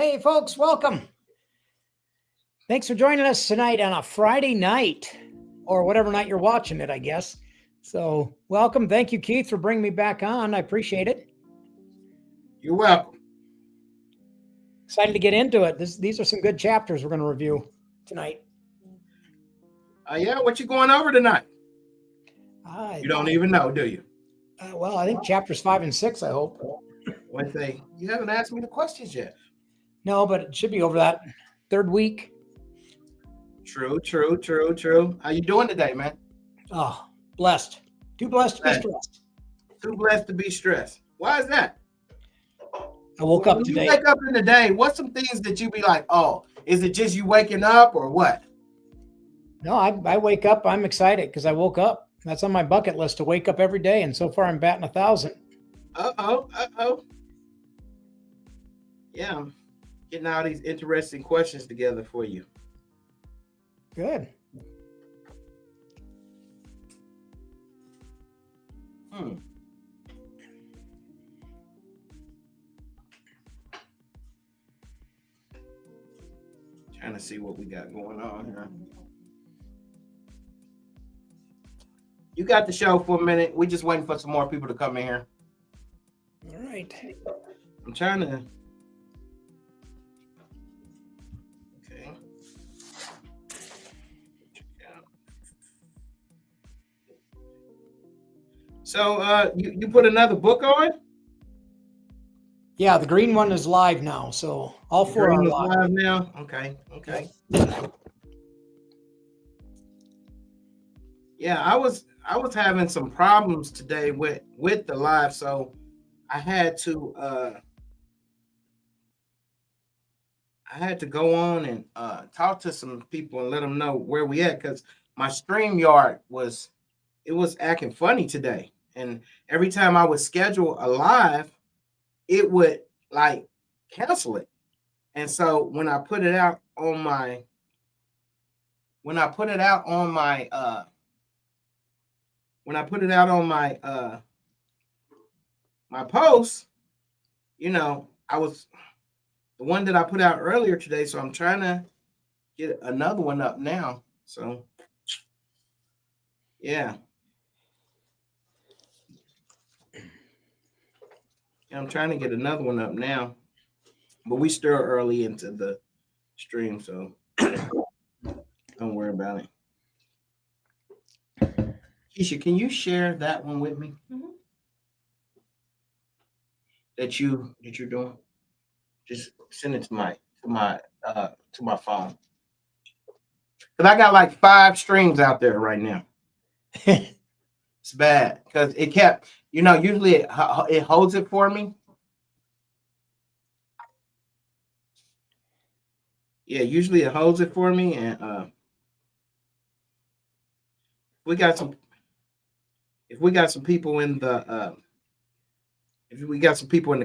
Hey, folks, welcome. Thanks for joining us tonight on a Friday night, or whatever night you're watching it, I guess. So, welcome. Thank you, Keith, for bringing me back on. I appreciate it. You're welcome. Excited to get into it. These are some good chapters we're going to review tonight. Yeah, what you going over tonight? You don't even know, do you? Well, I think chapters 5 and 6, I hope. One thing, you haven't asked me the questions yet. No, but it should be over that third week. True. How you doing today, man? Oh, blessed. Too blessed to be stressed. Too blessed to be stressed. Why is that? I woke up today. You wake up in the day, what's some things that you be like, oh, is it just you waking up or what? No, I wake up, I'm excited because I woke up. That's on my bucket list to wake up every day, and so far I'm batting 1,000. Uh-oh. Yeah, I'm getting all these interesting questions together for you. Good. Trying to see what we got going on here. You got the show for a minute. We just waiting for some more people to come in here. All right. I'm trying to. Okay. So you put another book on? Yeah, the green one is live now, so all four are live now. Okay. Yeah, I was having some problems today with the live, so I had to go on and talk to some people and let them know where we at, because my StreamYard was acting funny today, and every time I would schedule a live, it would like cancel it. And so when I put it out on my my post, I was the one that I put out earlier today, so I'm trying to get another one up now. So yeah. I'm trying to get another one up now, but we still early into the stream, so don't worry about it. Keisha, can you share that one with me? Mm-hmm. That you're doing? Just send it to my phone. Cause I got like 5 streams out there right now. It's bad because it kept, usually it holds it for me. Yeah, usually it holds it for me, and if we got some people in the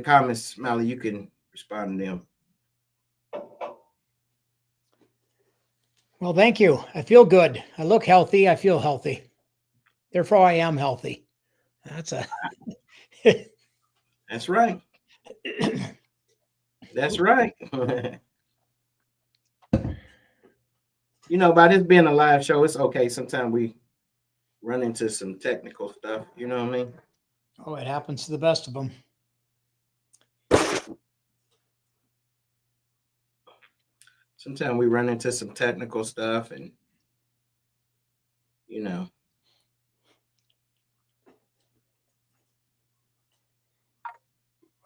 comments, Smiley, you can respond to them. Well, thank you. I feel good. I look healthy. I feel healthy. Therefore, I am healthy. That's right. That's right. By this being a live show, it's okay. Sometimes we run into some technical stuff. You know what I mean? Oh, it happens to the best of them. Sometimes we run into some technical stuff, and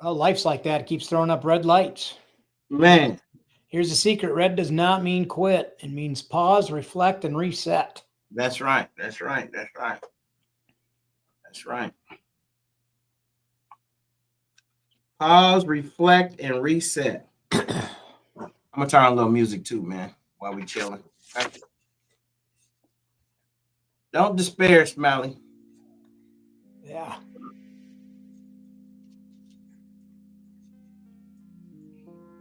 Well, life's like that. It keeps throwing up red lights. Man. Here's the secret. Red does not mean quit. It means pause, reflect, and reset. That's right. Pause, reflect, and reset. I'm going to turn on a little music too, man, while we chilling. Okay? Don't despair, Smiley. Yeah.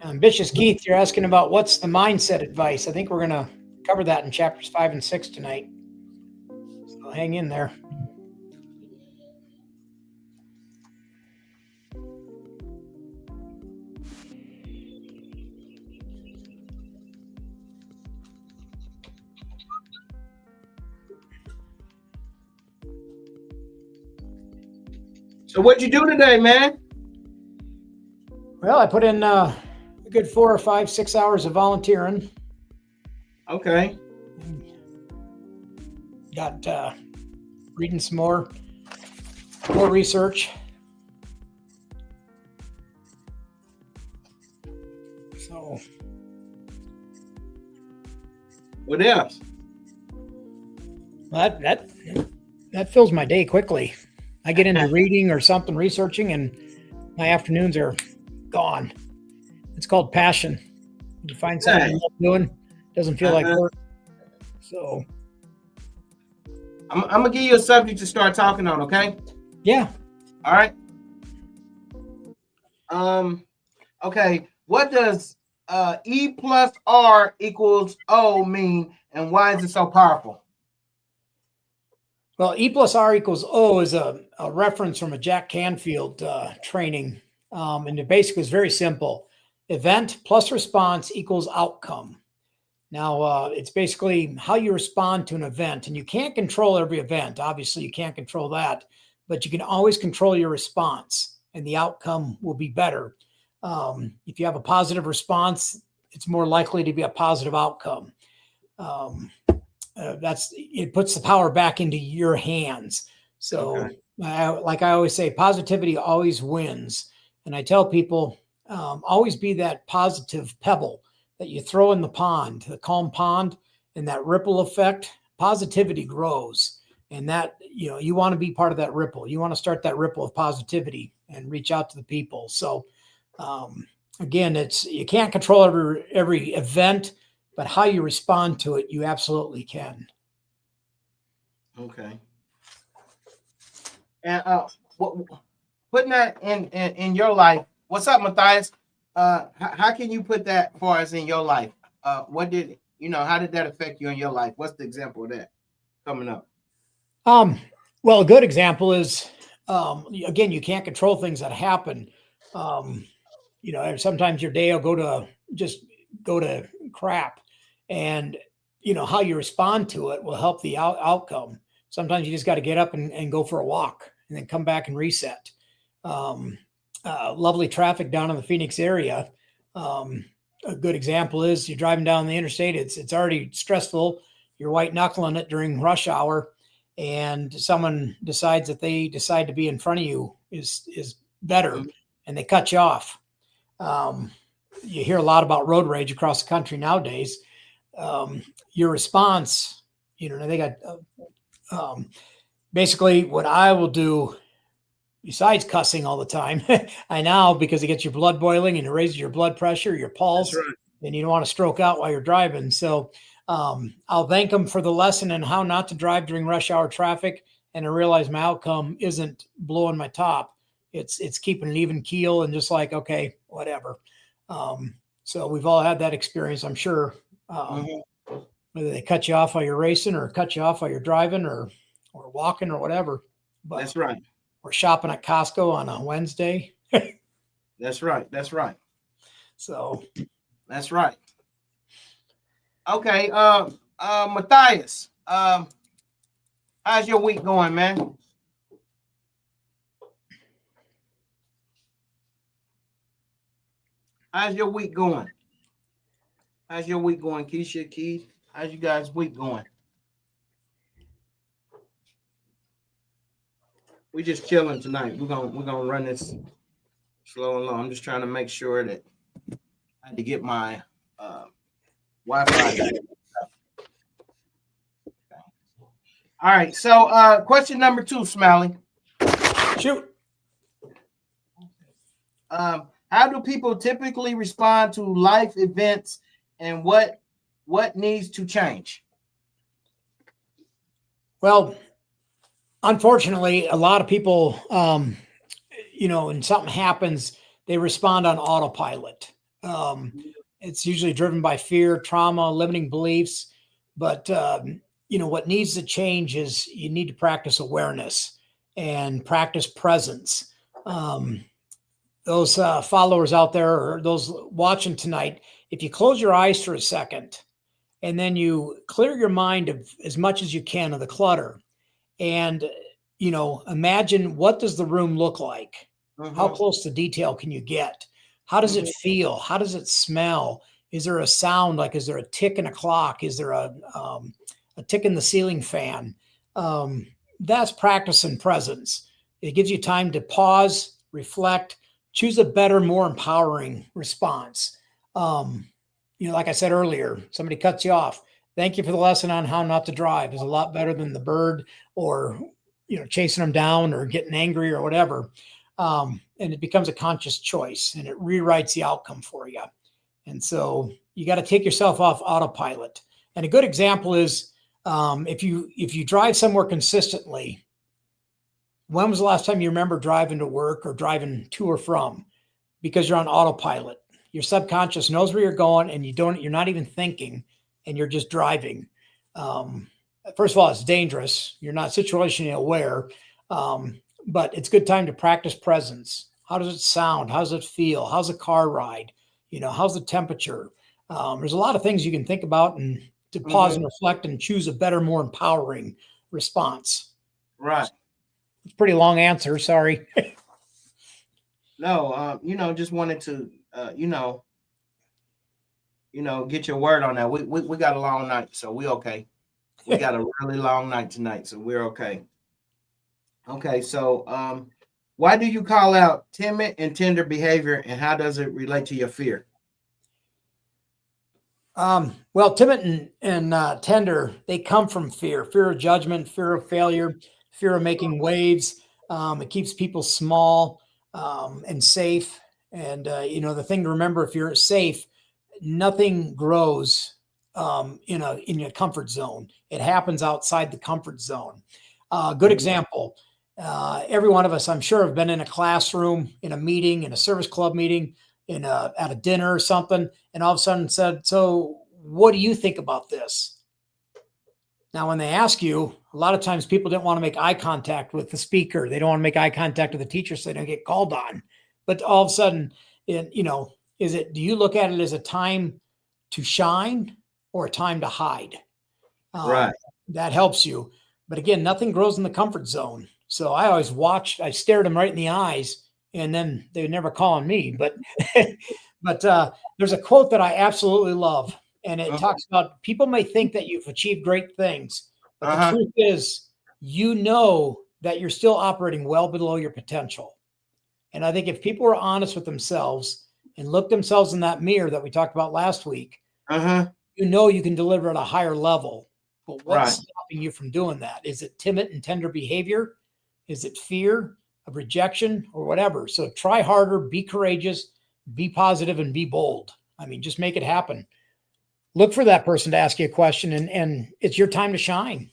Ambitious Keith, you're asking about what's the mindset advice. I think we're going to cover that in chapters 5 and 6 tonight. So hang in there. So what'd you do today, man? Well, I put in a good 4 or 5, 6 hours of volunteering. Okay. Got reading some more research. So What else? that fills my day quickly. I get into reading or something, researching, and my afternoons are gone. It's called passion. You find something you love doing, doesn't feel like work. So I'm gonna give you a subject to start talking on, okay? yeah. All right. Okay. What does E plus R equals O mean, and why is it so powerful? Well, E plus R equals O is a reference from a Jack Canfield training. And it basically is very simple. Event plus response equals outcome. Now, it's basically how you respond to an event. And you can't control every event. Obviously, you can't control that. But you can always control your response. And the outcome will be better. If you have a positive response, it's more likely to be a positive outcome. It puts the power back into your hands. So, Okay. like I always say, positivity always wins. And I tell people, always be that positive pebble that you throw in the pond, the calm pond, and that ripple effect. Positivity grows, and that you want to be part of that ripple. You want to start that ripple of positivity and reach out to the people. So, again, you can't control every event. But how you respond to it, you absolutely can. Okay. And putting that in your life. What's up, Matthias? How can you put that far as in your life? How did that affect you in your life? What's the example of that coming up? Well, a good example is, again, you can't control things that happen. Sometimes your day will go to crap, and how you respond to it will help the outcome. Sometimes you just got to get up and go for a walk and then come back and reset. Lovely traffic down in the Phoenix area. A good example is you're driving down the interstate. It's already stressful. You're white knuckling it during rush hour, and someone decides that they decide to be in front of you is better, Mhm. and they cut you off. You hear a lot about road rage across the country nowadays. Your response, they got basically what I will do besides cussing all the time. I now, because it gets your blood boiling and it raises your blood pressure, your pulse, That's right. and you don't want to stroke out while you're driving. So I'll thank them for the lesson and how not to drive during rush hour traffic. And I realize my outcome isn't blowing my top. It's keeping an even keel and just like, okay, whatever. So we've all had that experience, I'm sure. Whether they cut you off while you're racing or cut you off while you're driving or walking or whatever. But That's right. we're shopping at Costco on a Wednesday. That's right. That's right. So That's right. Okay. Matthias, how's your week going, man? How's your week going? How's your week going, Keisha, Keith? How's you guys' week going? We just chilling tonight. We're gonna run this slow and low. I'm just trying to make sure that I had to get my Wi-Fi back. Okay. All right. So question number 2, Smiley. shoot. How do people typically respond to life events, and what needs to change? Well, unfortunately, a lot of people, when something happens, they respond on autopilot. It's usually driven by fear, trauma, limiting beliefs. But, what needs to change is you need to practice awareness and practice presence. Those followers out there or those watching tonight, if you close your eyes for a second and then you clear your mind of as much as you can of the clutter, and imagine, what does the room look like? How Mm-hmm. close to detail can you get? How does it Mm-hmm. feel? How does it smell? Is there a sound? Like, is there a tick in a clock? Is there a tick in the ceiling fan? That's practice and presence. It gives you time to pause, reflect, choose a better, more empowering response. Um, like I said earlier, somebody cuts you off. Thank you for the lesson on how not to drive. Is a lot better than the bird, or chasing them down or getting angry or whatever. And it becomes a conscious choice, and it rewrites the outcome for you. And so you got to take yourself off autopilot. And a good example is, if you drive somewhere consistently, when was the last time you remember driving to work or driving to or from? Because you're on autopilot. Your subconscious knows where you're going, and you're not even thinking, and you're just driving. Um, First of all, it's dangerous. You're not situationally aware, but it's a good time to practice presence. How does it sound? How does it feel? How's the car ride? How's the temperature? There's a lot of things you can think about, and to pause Mm-hmm. and reflect and choose a better, more empowering response. Right. It's a pretty long answer. Sorry. No, just wanted to, get your word on that. We got a long night, so we okay. We got a really long night tonight, so we're okay. Okay, so why do you call out timid and tender behavior, and how does it relate to your fear? Well, timid and tender, they come from fear of judgment, fear of failure, fear of making waves. It keeps people small and safe. And, the thing to remember, if you're safe, nothing grows in your comfort zone. It happens outside the comfort zone. Good Mhm. example. Every one of us, I'm sure, have been in a classroom, in a meeting, in a service club meeting, at a dinner or something, and all of a sudden said, "So, what do you think about this?" Now, when they ask you, a lot of times people don't want to make eye contact with the speaker. They don't want to make eye contact with the teacher so they don't get called on. But all of a sudden, do you look at it as a time to shine or a time to hide? Um, Right. that helps you. But again, nothing grows in the comfort zone. So I always watched, I stared them right in the eyes, and then they would never call on me. But there's a quote that I absolutely love, and it Uh talks about, people may think that you've achieved great things, but the huh. truth is, that you're still operating well below your potential. And I think if people are honest with themselves and look themselves in that mirror that we talked about last week, Uh huh. you can deliver at a higher level. But what's Right. stopping you from doing that? Is it timid and tender behavior? Is it fear of rejection or whatever? So try harder, be courageous, be positive, and be bold. I mean, just make it happen. Look for that person to ask you a question, and it's your time to shine.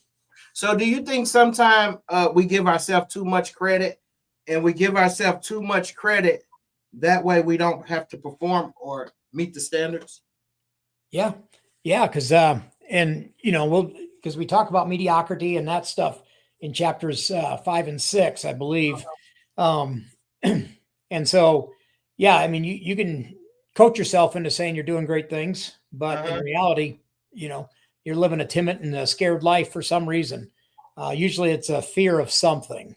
So, do you think sometimes we give ourselves too much credit, and we give ourselves too much credit that way we don't have to perform or meet the standards? Yeah. Yeah. Because we talk about mediocrity and that stuff in chapters 5 and 6, I believe. Um, and so, yeah, I mean, you can coach yourself into saying you're doing great things, Uh but in huh. reality, you know, you're living a timid and a scared life for some reason. Usually it's a fear of something.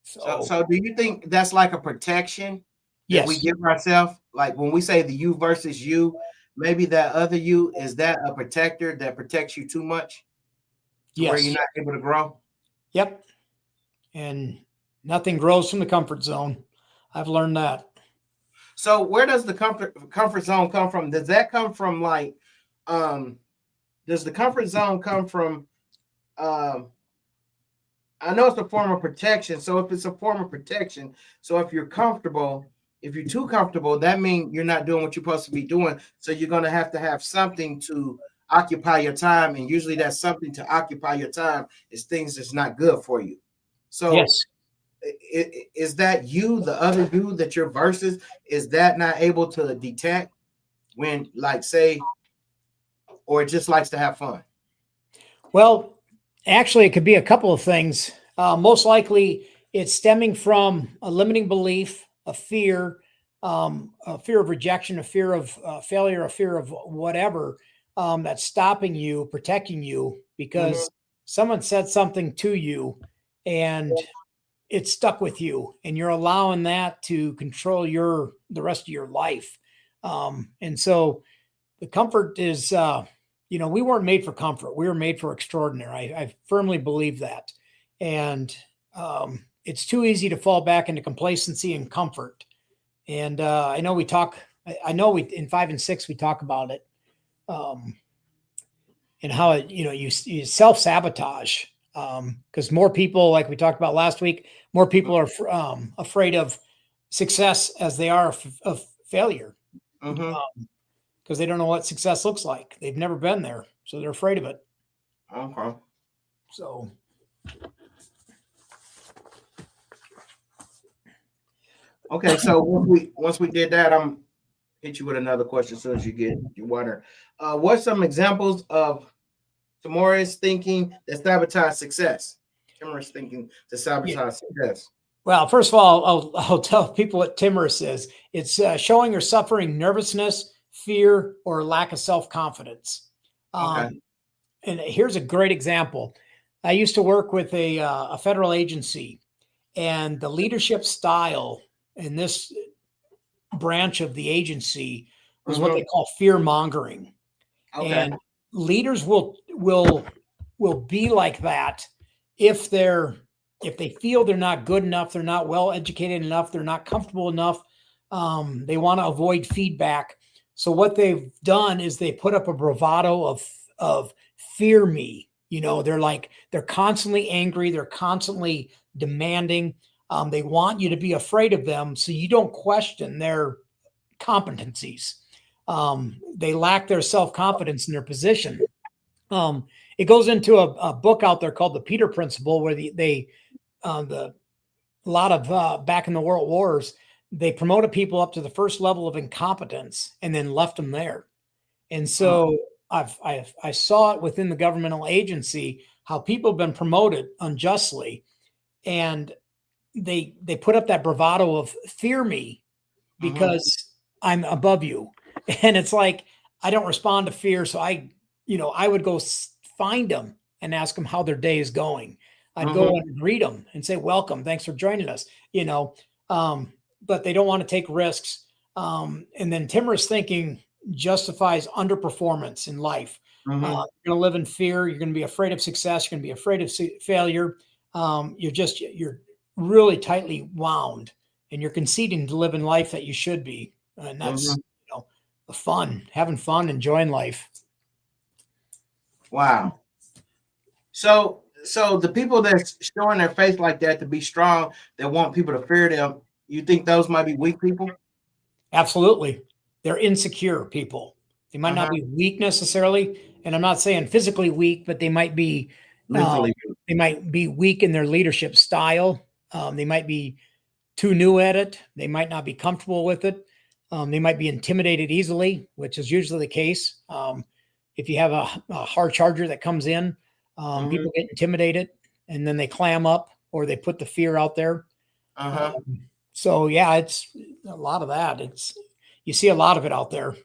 So, So, so do you think that's like a protection that we yes, give ourselves? Like when we say the you versus you, maybe that other you is that a protector that protects you too much to where you're yes, not able to grow? yep. And nothing grows from the comfort zone. I've learned that. So where does the comfort zone come from? Does that come from like um does the comfort zone come from um I know it's a form of protection. So if it's a form of protection, so if you're comfortable, if you're too comfortable, that means you're not doing what you're supposed to be doing. So you're going to have something to occupy your time, and usually that something to occupy your time is things that's not good for you. So Yes. is that you, the other you that you're versus, is that not able to detect when, like, say, or it just likes to have fun? Well, actually, it could be a couple of things. Most likely, it's stemming from a limiting belief, a fear of rejection, a fear of failure, a fear of whatever, that's stopping you, protecting you, Mhm. because someone said something to you, and it's stuck with you, and you're allowing that to control the rest of your life. And so the comfort is, we weren't made for comfort. We were made for extraordinary. I firmly believe that. And it's too easy to fall back into complacency and comfort. And I know in 5 and 6, we talk about it. And how it, you self-sabotage. Because more people, like we talked about last week, more people are afraid of success as they are of failure. Because they don't know what success looks like. They've never been there, so they're afraid of it. Okay. So, okay. So once we did that, I'm hit you with another question as soon as you get your water. What's some examples of timorous thinking that sabotage success? Timorous thinking to sabotage success. Well, first of all, I'll tell people what timorous is. It's showing or suffering nervousness, fear, or lack of self-confidence. Okay. And here's a great example. I used to work with a federal agency, and the leadership style in this branch of the agency was what they call fear mongering. Okay. And leaders will be like that if they feel they're not good enough, they're not well educated enough, they're not comfortable enough. They want to avoid feedback. So what they've done is they put up a bravado of fear me. They're constantly angry. They're constantly demanding. They want you to be afraid of them so you don't question their competencies. They lack their self-confidence in their position. It goes into a book out there called The Peter Principle, where a lot of back in the World Wars, they promoted people up to the first level of incompetence and then left them there. And so I saw it within the governmental agency, how people have been promoted unjustly, and they put up that bravado of fear me because I'm above you. And it's like, I don't respond to fear. So I would go find them and ask them how their day is going. I'd go and greet them and say, welcome, thanks for joining us, but they don't want to take risks. And then timorous thinking justifies underperformance in life. You're going to live in fear. You're going to be afraid of success. You're going to be afraid of failure. You're really tightly wound, and you're conceding to live in life that you should be. And that's, having fun, enjoying life. Wow. So the people that's showing their face like that to be strong, that want people to fear them, you think those might be weak people? Absolutely. They're insecure people. They might not be weak necessarily. And I'm not saying physically weak, but they might be mentally. They might be weak in their leadership style. They might be too new at it. They might not be comfortable with it. They might be intimidated easily, which is usually the case. If you have a hard charger that comes in, people get intimidated, and then they clam up, or they put the fear out there. So yeah, it's a lot of that. You see a lot of it out there.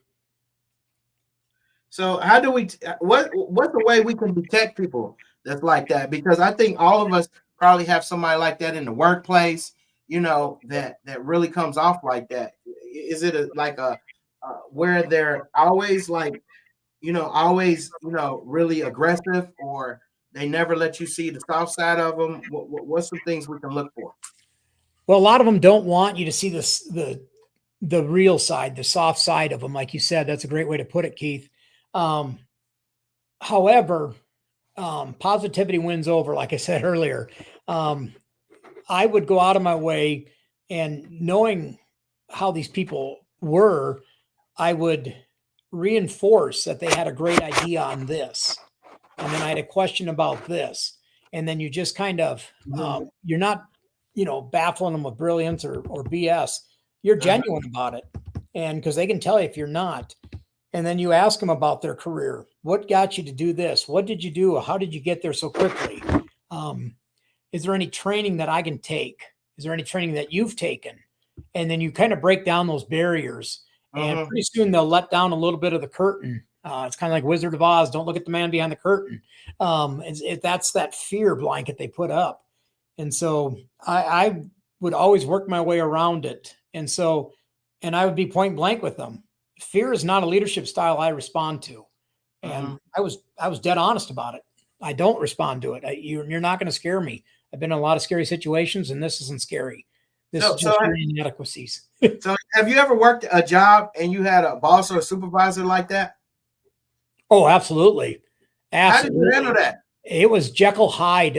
So how do what's the way we can detect people that's like that? Because I think all of us probably have somebody like that in the workplace, that really comes off like that. Is it where they're always really aggressive, or they never let you see the soft side of them? What's some things we can look for? Well, a lot of them don't want you to see the real side, the soft side of them. Like you said, that's a great way to put it, Keith. However, positivity wins over, like I said earlier. I would go out of my way, and knowing how these people were, I would reinforce that they had a great idea on this. And then I had a question about this. And then you just kind of, you're not, baffling them with brilliance or BS. You're genuine about it. And because they can tell you if you're not. And then you ask them about their career. What got you to do this? What did you do? How did you get there so quickly? Is there any training that I can take? Is there any training that you've taken? And then you kind of break down those barriers. And pretty soon they'll let down a little bit of the curtain. It's kind of like Wizard of Oz. Don't look at the man behind the curtain. That's that fear blanket they put up. And so I would always work my way around it. And so, and I would be point blank with them. Fear is not a leadership style I respond to. And I was dead honest about it. I don't respond to it. You're not going to scare me. I've been in a lot of scary situations, and this isn't scary. This is just your inadequacies. So have you ever worked a job and you had a boss or a supervisor like that? Oh, absolutely. How did you handle that? It was Jekyll Hyde.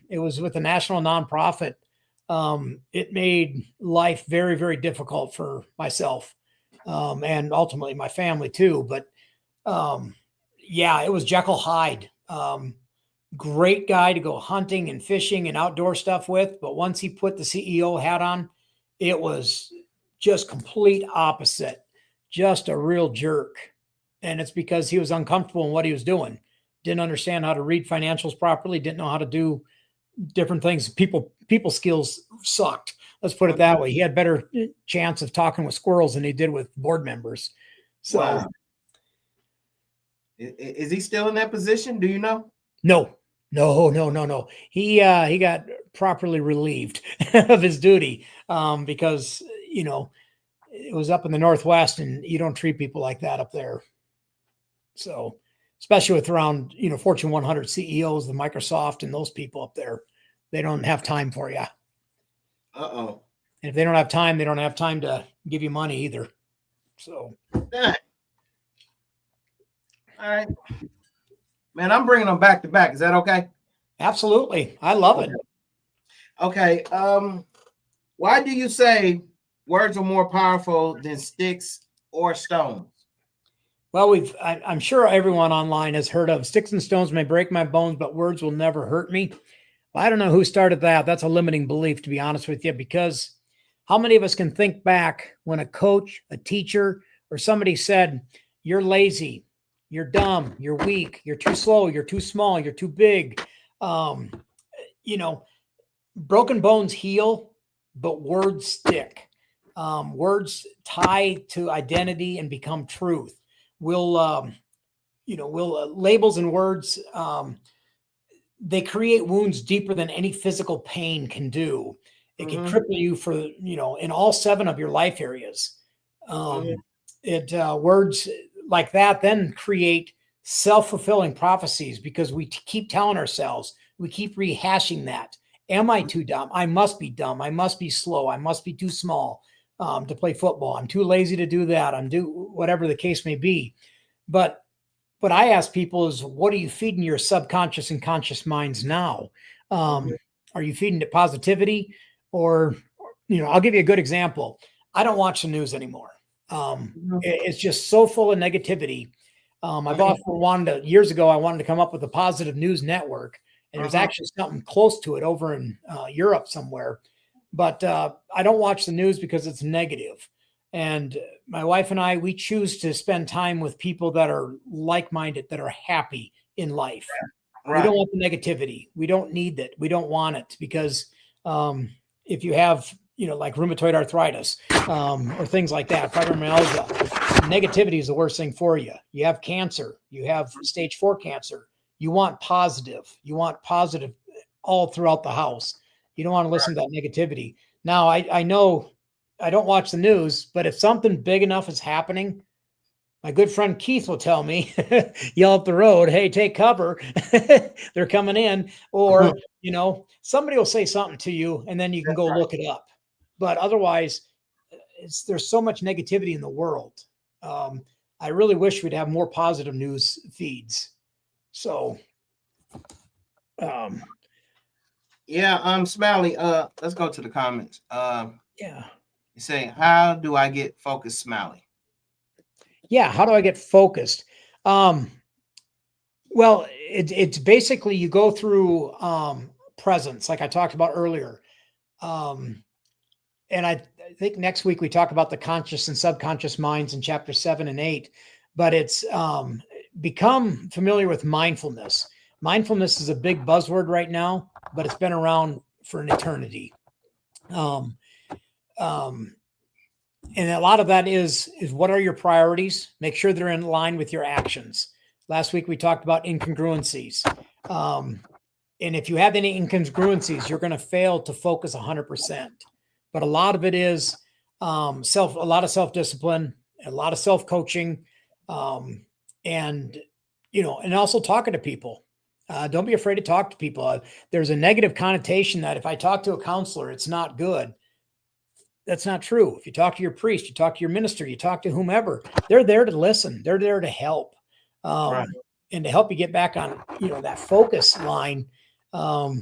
It was with a national nonprofit. It made life very, very difficult for myself, and ultimately my family too. But yeah, it was Jekyll Hyde. Great guy to go hunting and fishing and outdoor stuff with. But once he put the CEO hat on, it was just complete opposite, just a real jerk. And it's because he was uncomfortable in what he was doing. Didn't understand how to read financials properly, didn't know how to do different things. People skills sucked. Let's put it that way. He had better chance of talking with squirrels than he did with board members. So wow. Is he still in that position? Do you know? No. He got properly relieved of his duty because, you know, it was up in the Northwest and you don't treat people like that up there. So, especially with around, you know, Fortune 100 CEOs, the Microsoft and those people up there, they don't have time for you. Uh-oh. And if they don't have time, they don't have time to give you money either. So. All right. Man, I'm bringing them back to back. Is that okay? Absolutely. I love it. Okay. Why do you say words are more powerful than sticks or stones? Well, I'm sure everyone online has heard of sticks and stones may break my bones, but words will never hurt me. Well, I don't know who started that. That's a limiting belief, to be honest with you, because how many of us can think back when a coach, a teacher, or somebody said, you're lazy, you're dumb, you're weak, you're too slow, you're too small, you're too big. You know, broken bones heal, but words stick. Words tie to identity and become truth. Labels and words, they create wounds deeper than any physical pain can do. It can cripple you for, you know, in all 7 of your life areas. Words like that then create self-fulfilling prophecies because we keep telling ourselves, we keep rehashing that. Am I too dumb? I must be dumb. I must be slow. I must be too small to play football. I'm too lazy to do that. Whatever the case may be. But what I ask people is, what are you feeding your subconscious and conscious minds now? Are you feeding it positivity? Or, you know, I'll give you a good example. I don't watch the news anymore. It's just so full of negativity. I've often years ago, I wanted to come up with a positive news network. And there's actually something close to it over in Europe somewhere. But I don't watch the news because it's negative. And my wife and I, we choose to spend time with people that are like-minded, that are happy in life. Right. We don't want the negativity. We don't need that. We don't want it because if you have, you know, like rheumatoid arthritis or things like that, fibromyalgia, negativity is the worst thing for you. You have cancer. You have stage 4 cancer. You want positive. You want positive all throughout the house. You don't want to listen to that negativity. Now, I know I don't watch the news, but if something big enough is happening, my good friend Keith will tell me, yell up the road, hey, take cover. They're coming in. Or, you know, somebody will say something to you and then you can go look it up. But otherwise, there's so much negativity in the world. I really wish we'd have more positive news feeds. So, Smiley, let's go to the comments. Yeah. You say, how do I get focused, Smiley? Yeah. How do I get focused? Well, it's basically you go through presence, like I talked about earlier. And I think next week we talk about the conscious and subconscious minds in chapter 7 and 8, but it's become familiar with mindfulness. Mindfulness is a big buzzword right now, but it's been around for an eternity. And a lot of that is what are your priorities? Make sure they're in line with your actions. Last week we talked about incongruencies. And if you have any incongruencies, you're going to fail to focus 100%. But a lot of it is a lot of self-discipline, a lot of self-coaching, and and also talking to people. Don't be afraid to talk to people. There's a negative connotation that if I talk to a counselor, it's not good. That's not true. If you talk to your priest, you talk to your minister, you talk to whomever, they're there to listen. They're there to help. Right. And to help you get back on, that focus line. Hell,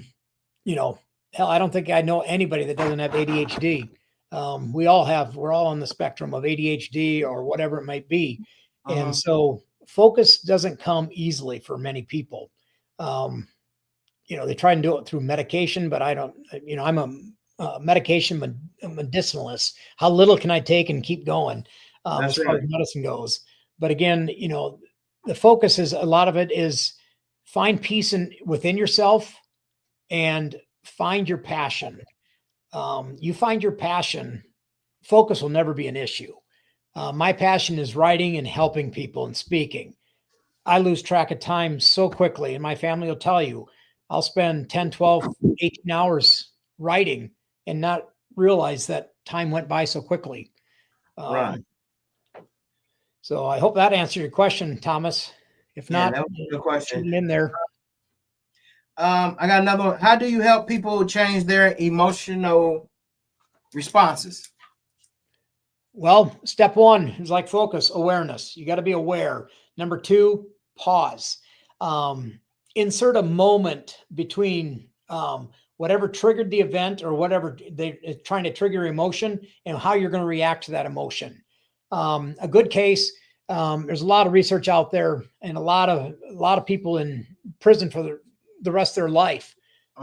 I don't think I know anybody that doesn't have ADHD. We're all on the spectrum of ADHD or whatever it might be. And so focus doesn't come easily for many people. They try and do it through medication, but I don't, I'm a medication medicinalist. How little can I take and keep going as far as medicine goes? But again, the focus is, a lot of it is find peace within yourself and find your passion. You find your passion, focus will never be an issue. My passion is writing and helping people and speaking. I lose track of time so quickly, and my family will tell you, I'll spend 10, 12, 18 hours writing and not realize that time went by so quickly. Right. So I hope that answered your question, Thomas. If not, that was a good question. Shoot it in there. I got another one. How do you help people change their emotional responses? Well, step one is like focus, awareness. You got to be aware. Number two, pause. Insert a moment between whatever triggered the event or whatever they're trying to trigger emotion and how you're going to react to that emotion. A good case, there's a lot of research out there and a lot of people in prison for the rest of their life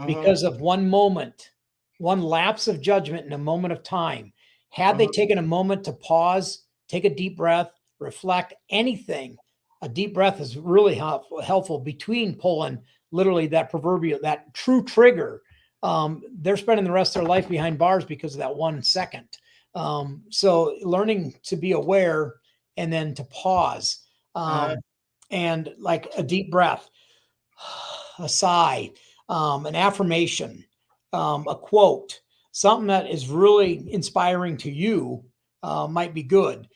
because of one moment, one lapse of judgment in a moment of time. Had they taken a moment to pause, take a deep breath, reflect, anything, a deep breath is really helpful between pulling literally that true trigger. They're spending the rest of their life behind bars because of that 1 second. So learning to be aware and then to pause and like a deep breath, a sigh, an affirmation, a quote, something that is really inspiring to you might be good.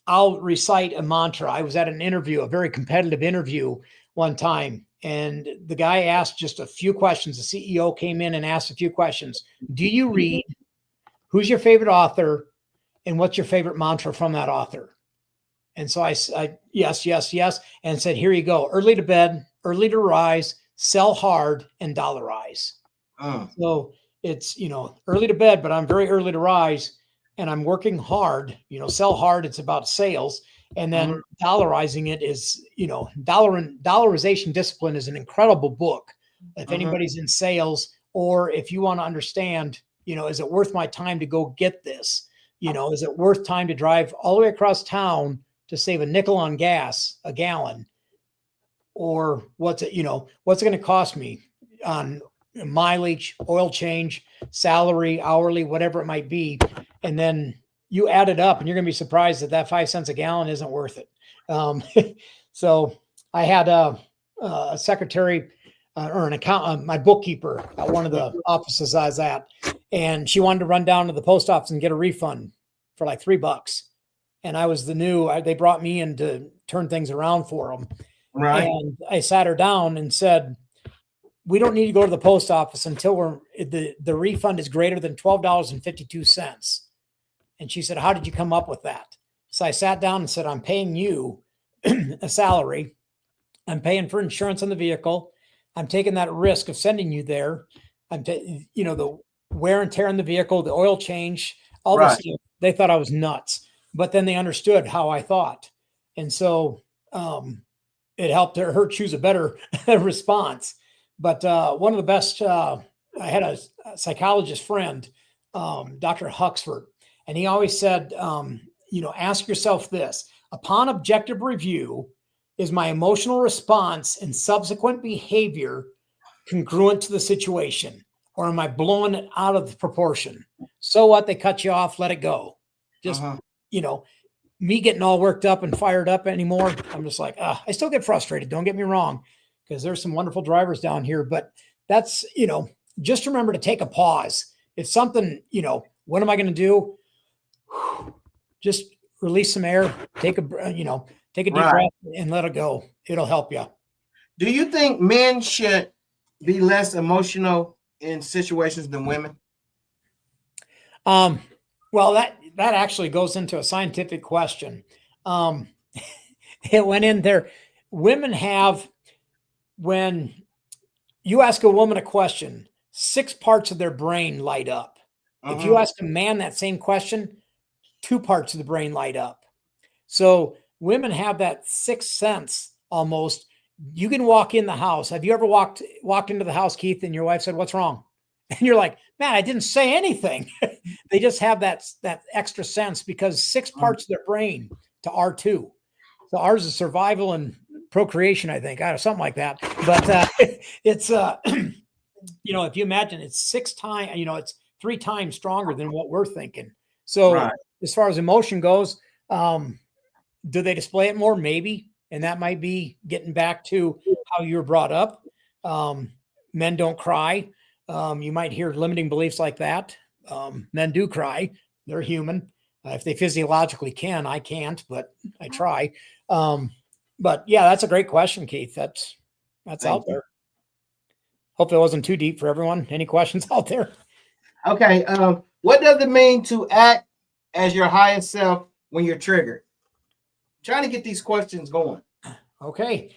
I'll recite a mantra. I was at an interview, a very competitive interview one time, and the guy asked just a few questions. The CEO came in and asked a few questions. Do you read? Who's your favorite author? And what's your favorite mantra from that author? And so I yes, and said, here you go. Early to bed, early to rise, sell hard, and dollarize. So it's, early to bed, but I'm very early to rise and I'm working hard, sell hard. It's about sales. And then dollarizing it is, dollarization discipline is an incredible book. If anybody's in sales, or if you want to understand, is it worth my time to go get this? Is it worth time to drive all the way across town to save a nickel on gas, a gallon? Or what's it going to cost me on mileage, oil change, salary, hourly, whatever it might be. And then you add it up and you're going to be surprised that 5 cents a gallon isn't worth it. So I had a secretary or an accountant, my bookkeeper at one of the offices I was at, and she wanted to run down to the post office and get a refund for like $3. And I was they brought me in to turn things around for them. Right. And I sat her down and said, we don't need to go to the post office until the refund is greater than $12.52. And she said, how did you come up with that? So I sat down and said, I'm paying you a salary. I'm paying for insurance on the vehicle. I'm taking that risk of sending you there. The wear and tear on the vehicle, the oil change, all this stuff. They thought I was nuts, but then they understood how I thought. And so it helped her choose a better response. But one of the best, I had a psychologist friend, Dr. Huxford, and he always said, ask yourself this: upon objective review, is my emotional response and subsequent behavior congruent to the situation, or am I blowing it out of proportion? So what? They cut you off, let it go. Just, me getting all worked up and fired up anymore. I'm just like, I still get frustrated. Don't get me wrong. because there's some wonderful drivers down here. But that's, just remember to take a pause. If something, what am I going to do? Just release some air, take a deep breath and let it go. It'll help you. Do you think men should be less emotional in situations than women? Well, that actually goes into a scientific question. It went in there. Women have, when you ask a woman a question, 6 parts of their brain light up. If you ask a man that same question, 2 parts of the brain light up. So women have that sixth sense almost. You can walk in the house. Have you ever walked into the house, Keith, and your wife said, "What's wrong?" And you're like, "Man, I didn't say anything." They just have that extra sense because 6 parts of their brain to R2. So ours is survival and procreation, I think, something like that. But it's if you imagine, it's 6 times, it's 3 times stronger than what we're thinking. So as far as emotion goes, do they display it more? Maybe. And that might be getting back to how you were brought up. Men don't cry. You might hear limiting beliefs like that. Men do cry. They're human. If they physiologically can, I can't, but I try. But yeah, that's a great question, Keith. That's out there. Hopefully it wasn't too deep for everyone. Any questions out there? Okay. What does it mean to act as your highest self when you're triggered? Trying to get these questions going. Okay.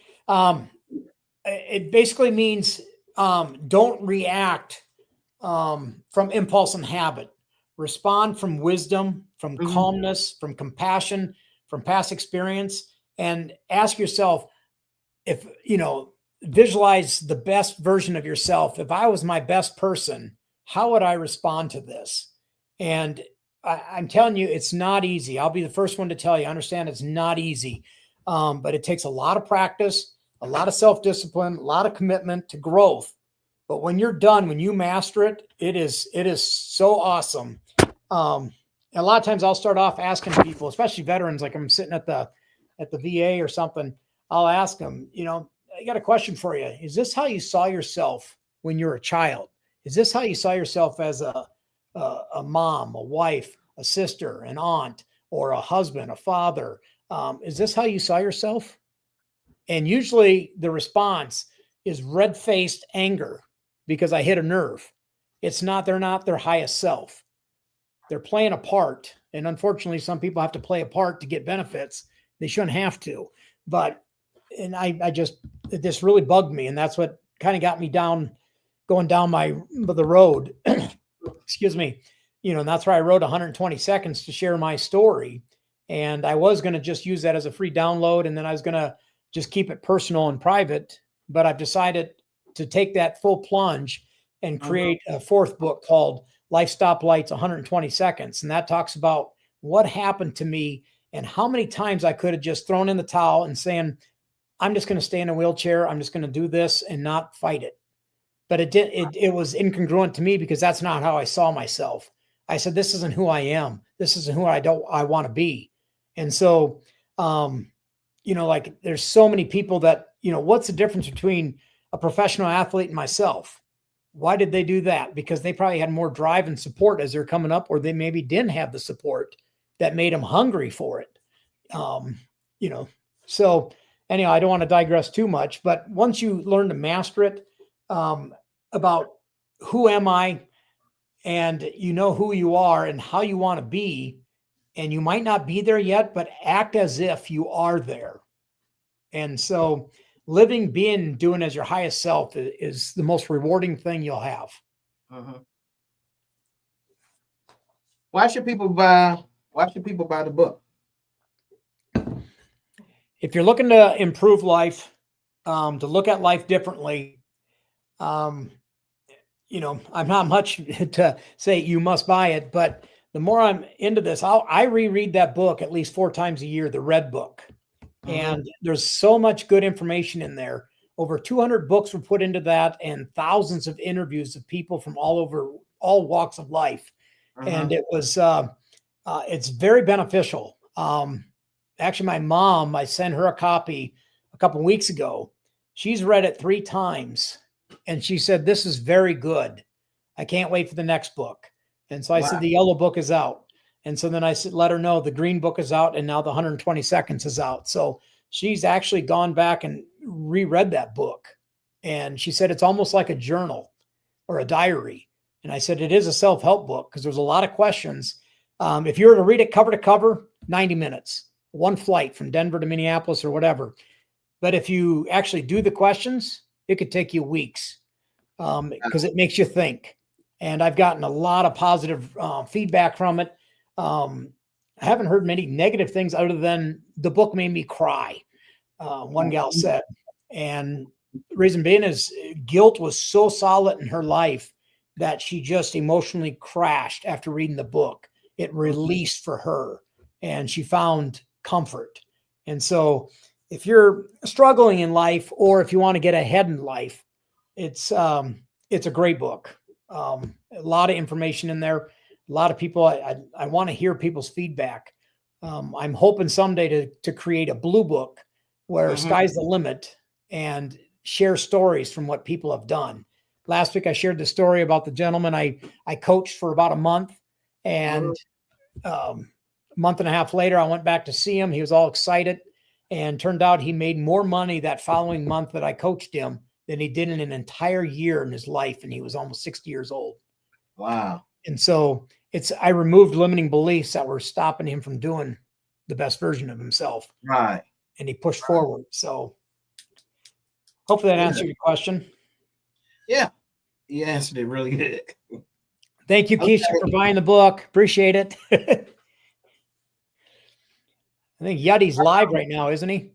It basically means don't react from impulse and habit. Respond from wisdom, from calmness, from compassion, from past experience, and ask yourself if, visualize the best version of yourself. If I was my best person, how would I respond to this? And I'm telling you, it's not easy. I'll be the first one to tell you, understand it's not easy. But it takes a lot of practice, a lot of self-discipline, a lot of commitment to growth. But when you're done, when you master it, it is so awesome. A lot of times I'll start off asking people, especially veterans, like I'm sitting at the VA or something, I'll ask them, I got a question for you. Is this how you saw yourself when you were a child? Is this how you saw yourself as a mom, a wife, a sister, an aunt, or a husband, a father? Is this how you saw yourself? And usually the response is red-faced anger because I hit a nerve. They're not their highest self. They're playing a part. And unfortunately, some people have to play a part to get benefits. They shouldn't have to. But, and this really bugged me. And that's what kind of got me going down the road. Excuse me. And that's why I wrote 120 seconds to share my story. And I was going to just use that as a free download. And then I was going to just keep it personal and private. But I've decided to take that full plunge and create a 4th book called Life Stoplights 120 Seconds. And that talks about what happened to me and how many times I could have just thrown in the towel and saying, I'm just going to stay in a wheelchair. I'm just going to do this and not fight it. But it was incongruent to me because that's not how I saw myself. I said, this isn't who I am. This isn't who I want to be. And so, like there's so many people that, what's the difference between a professional athlete and myself? Why did they do that? Because they probably had more drive and support as they're coming up, or they maybe didn't have the support that made them hungry for it. So anyhow, I don't want to digress too much, but once you learn to master it, about who am I, and who you are and how you want to be, and you might not be there yet, but act as if you are there. And so doing as your highest self is the most rewarding thing you'll have. Why should people buy the book? If you're looking to improve life, to look at life differently, I'm not much to say you must buy it, but the more I'm into this, I reread that book at least 4 times a year, the Red Book. And there's so much good information in there. Over 200 books were put into that and thousands of interviews of people from all walks of life. And it was, it's very beneficial. Actually, my mom, I sent her a copy a couple of weeks ago. She's read it 3 times and she said, this is very good. I can't wait for the next book. And so I said, the yellow book is out. And so then I said, let her know the green book is out and now the 120 seconds is out. So she's actually gone back and reread that book. And she said, it's almost like a journal or a diary. And I said, it is a self-help book because there's a lot of questions. If you were to read it cover to cover, 90 minutes, one flight from Denver to Minneapolis or whatever. But if you actually do the questions, it could take you weeks because it makes you think. And I've gotten a lot of positive feedback from it. I haven't heard many negative things other than the book made me cry. One gal said, and the reason being is guilt was so solid in her life that she just emotionally crashed after reading the book. It released for her and she found comfort. And so if you're struggling in life or if you want to get ahead in life, it's a great book. A lot of information in there. A lot of people, I want to hear people's feedback. I'm hoping someday to create a blue book where sky's the limit and share stories from what people have done. Last week, I shared the story about the gentleman I coached for about a month, and a month and a half later, I went back to see him. He was all excited, and turned out he made more money that following month that I coached him than he did in an entire year in his life, and he was almost 60 years old. Wow. And so I removed limiting beliefs that were stopping him from doing the best version of himself. Right. And he pushed forward. So hopefully that answered your question. Yeah. You answered it really good. Thank you, Keisha, for buying the book. Appreciate it. I think Yuddy's live right now, isn't he?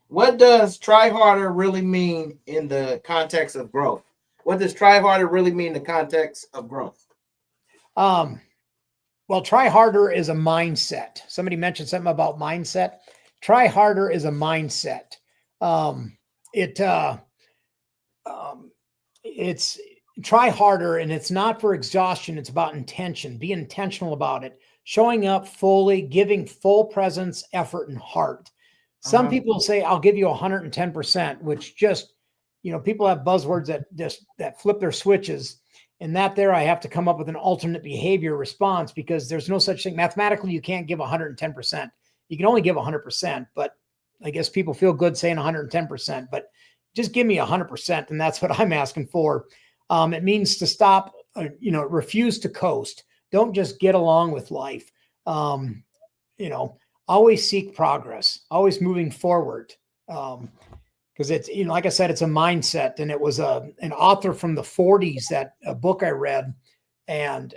What does try harder really mean in the context of growth? What does try harder really mean in the context of growth? Well, try harder is a mindset. Somebody mentioned something about mindset. Try harder is a mindset. It's try harder, and it's not for exhaustion. It's about intention. Be intentional about it. Showing up fully, giving full presence, effort, and heart. Some people say, I'll give you 110%, which just, people have buzzwords that flip their switches. And that there, I have to come up with an alternate behavior response because there's no such thing. Mathematically, you can't give 110%. You can only give 100%, but I guess people feel good saying 110%, but just give me 100%. And that's what I'm asking for. It means to stop, refuse to coast. Don't just get along with life. Always seek progress, always moving forward. Because it's, like I said, it's a mindset. And it was an author from the 40s, a book I read, and,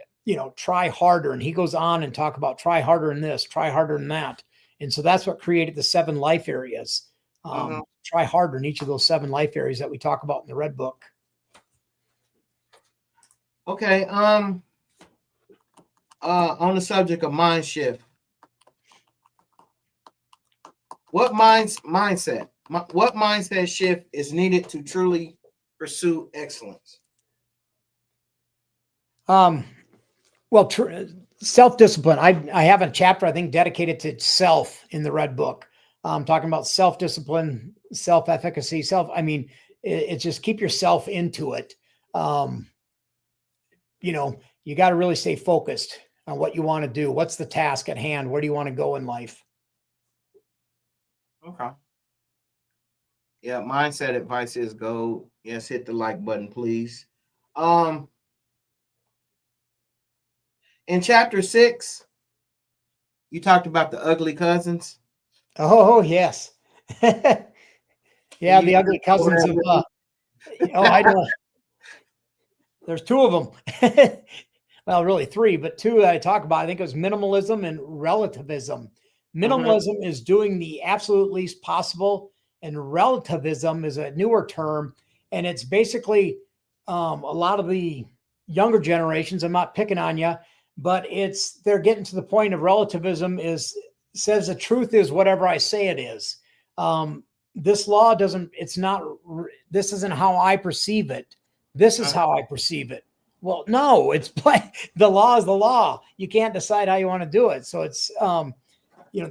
try harder. And he goes on and talk about try harder in this, try harder in that. And so that's what created the 7 life areas. Try harder in each of those 7 life areas that we talk about in the Red Book. Okay. On the subject of mind shift, what mindset shift is needed to truly pursue excellence? Well, self-discipline. I have a chapter, I think, dedicated to self in the Red Book. Talking about self-discipline, self-efficacy, it's just keep yourself into it. You got to really stay focused on what you want to do. What's the task at hand? Where do you want to go in life? Okay. Yeah, mindset advice is go. Yes, hit the like button, please. In chapter 6, you talked about the ugly cousins. Oh, yes. Yeah, the ugly cousins of I know. There's 2 of them. Well, really 3, but 2 that I talk about. I think it was minimalism and relativism. Minimalism is doing the absolute least possible, and relativism is a newer term, and it's basically a lot of the younger generations. I'm not picking on you, but they're getting to the point of relativism says the truth is whatever I say it is. This law this isn't how I perceive it. This is how I perceive it. Well, no, the law is the law. You can't decide how you want to do it. So it's, the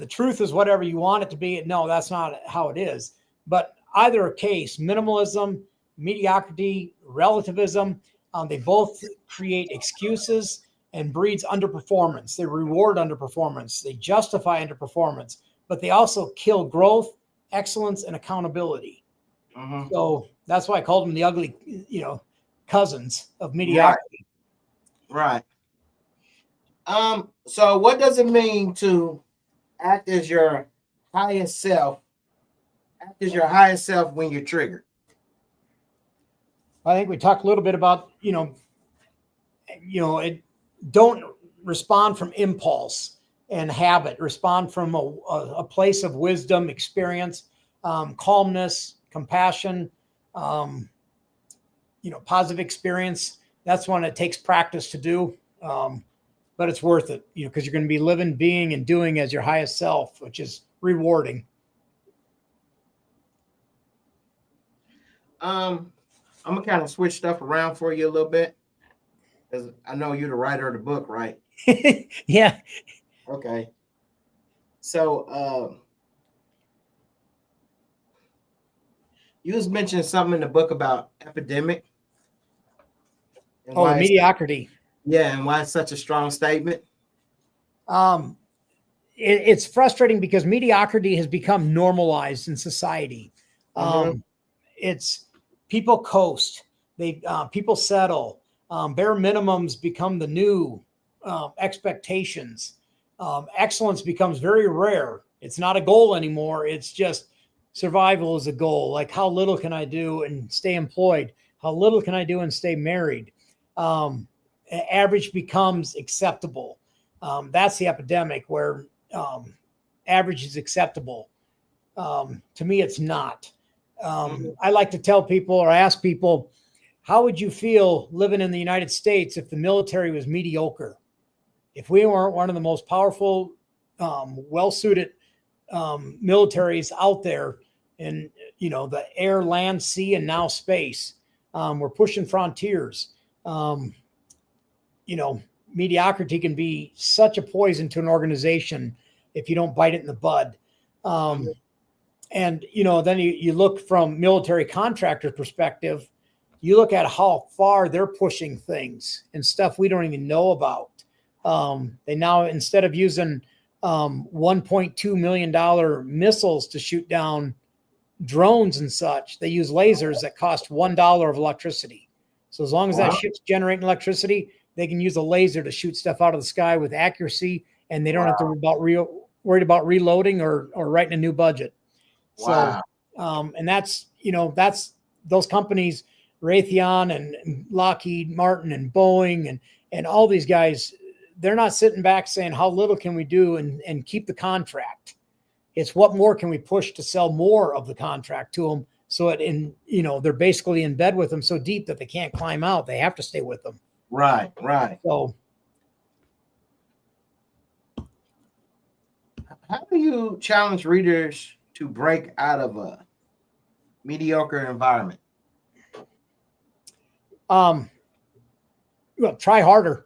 truth is whatever you want it to be. No, that's not how it is. But either case, minimalism, mediocrity, relativism, they both create excuses and breeds underperformance. They reward underperformance. They justify underperformance, but they also kill growth, excellence, and accountability. So that's why I called them the ugly, cousins of mediocrity. Right. So what does it mean to act as your highest self? Act as your highest self when you're triggered. I think we talked a little bit about, don't respond from impulse and habit. Respond from a place of wisdom, experience, calmness, compassion, positive experience. That's one that takes practice to do, but it's worth it, because you're going to be living, being, and doing as your highest self, which is rewarding. I'm gonna kind of switch stuff around for you a little bit, because I know you're the writer of the book, right? Yeah. Okay. So you was mentioning something in the book about epidemic. The mediocrity. And why it's such a strong statement. It's frustrating because mediocrity has become normalized in society. It's people coast. People settle. Bare minimums become the new expectations. Excellence becomes very rare. It's not a goal anymore. It's just survival is a goal. Like, how little can I do and stay employed? How little can I do and stay married? Average becomes acceptable. That's the epidemic, where average is acceptable. To me, it's not. I like to tell people, or ask people, how would you feel living in the United States if the military was mediocre? If we weren't one of the most powerful, well-suited militaries out there in, the air, land, sea, and now space, we're pushing frontiers. Mediocrity can be such a poison to an organization if you don't bite it in the bud. And, then you look from military contractor perspective, you look at how far they're pushing things and stuff we don't even know about. They now, instead of using $1.2 million missiles to shoot down drones and such, they use lasers that cost $1 of electricity. So as long as that ship's generating electricity, they can use a laser to shoot stuff out of the sky with accuracy, and they don't have to worry about reloading or writing a new budget. So, and that's those companies, Raytheon and Lockheed Martin and Boeing and all these guys, they're not sitting back saying, how little can we do and keep the contract? It's what more can we push to sell more of the contract to them, so they're basically in bed with them so deep that they can't climb out. They have to stay with them. Right. So how do you challenge readers to break out of a mediocre environment? Well, try harder.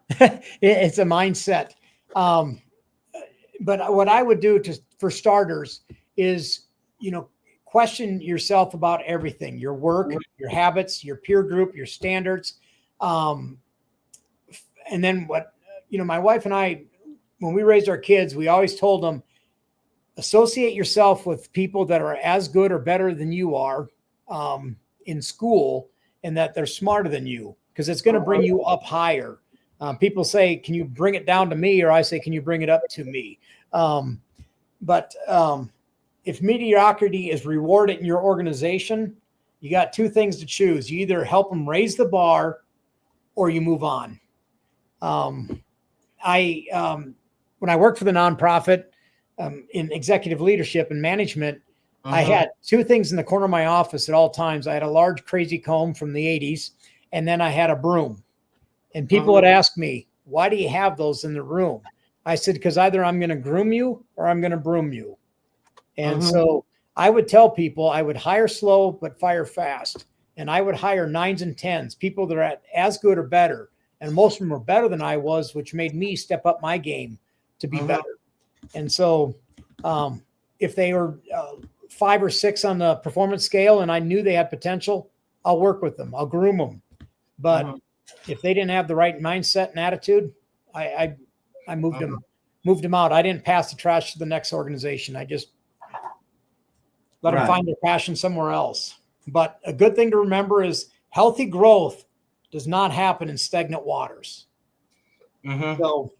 It's a mindset. But what I would do for starters is, question yourself about everything: your work, your habits, your peer group, your standards. And then my wife and I, when we raised our kids, we always told them, associate yourself with people that are as good or better than you are in school, and that they're smarter than you, because it's going to bring you up higher. People say, can you bring it down to me? Or I say, can you bring it up to me? But if mediocrity is rewarded in your organization, you got two things to choose. You either help them raise the bar or you move on. When I worked for the nonprofit in executive leadership and management, I had two things in the corner of my office at all times. I had a large crazy comb from the 80s, and then I had a broom. And people would ask me, why do you have those in the room? I said, because either I'm going to groom you or I'm going to broom you. And so I would tell people I would hire slow but fire fast. And I would hire 9s and 10s, people that are as good or better. And most of them were better than I was, which made me step up my game to be better. And so if they were 5 or 6 on the performance scale and I knew they had potential, I'll work with them. I'll groom them. But if they didn't have the right mindset and attitude, I moved them out. I didn't pass the trash to the next organization. I just let them find their passion somewhere else. But a good thing to remember is healthy growth does not happen in stagnant waters. So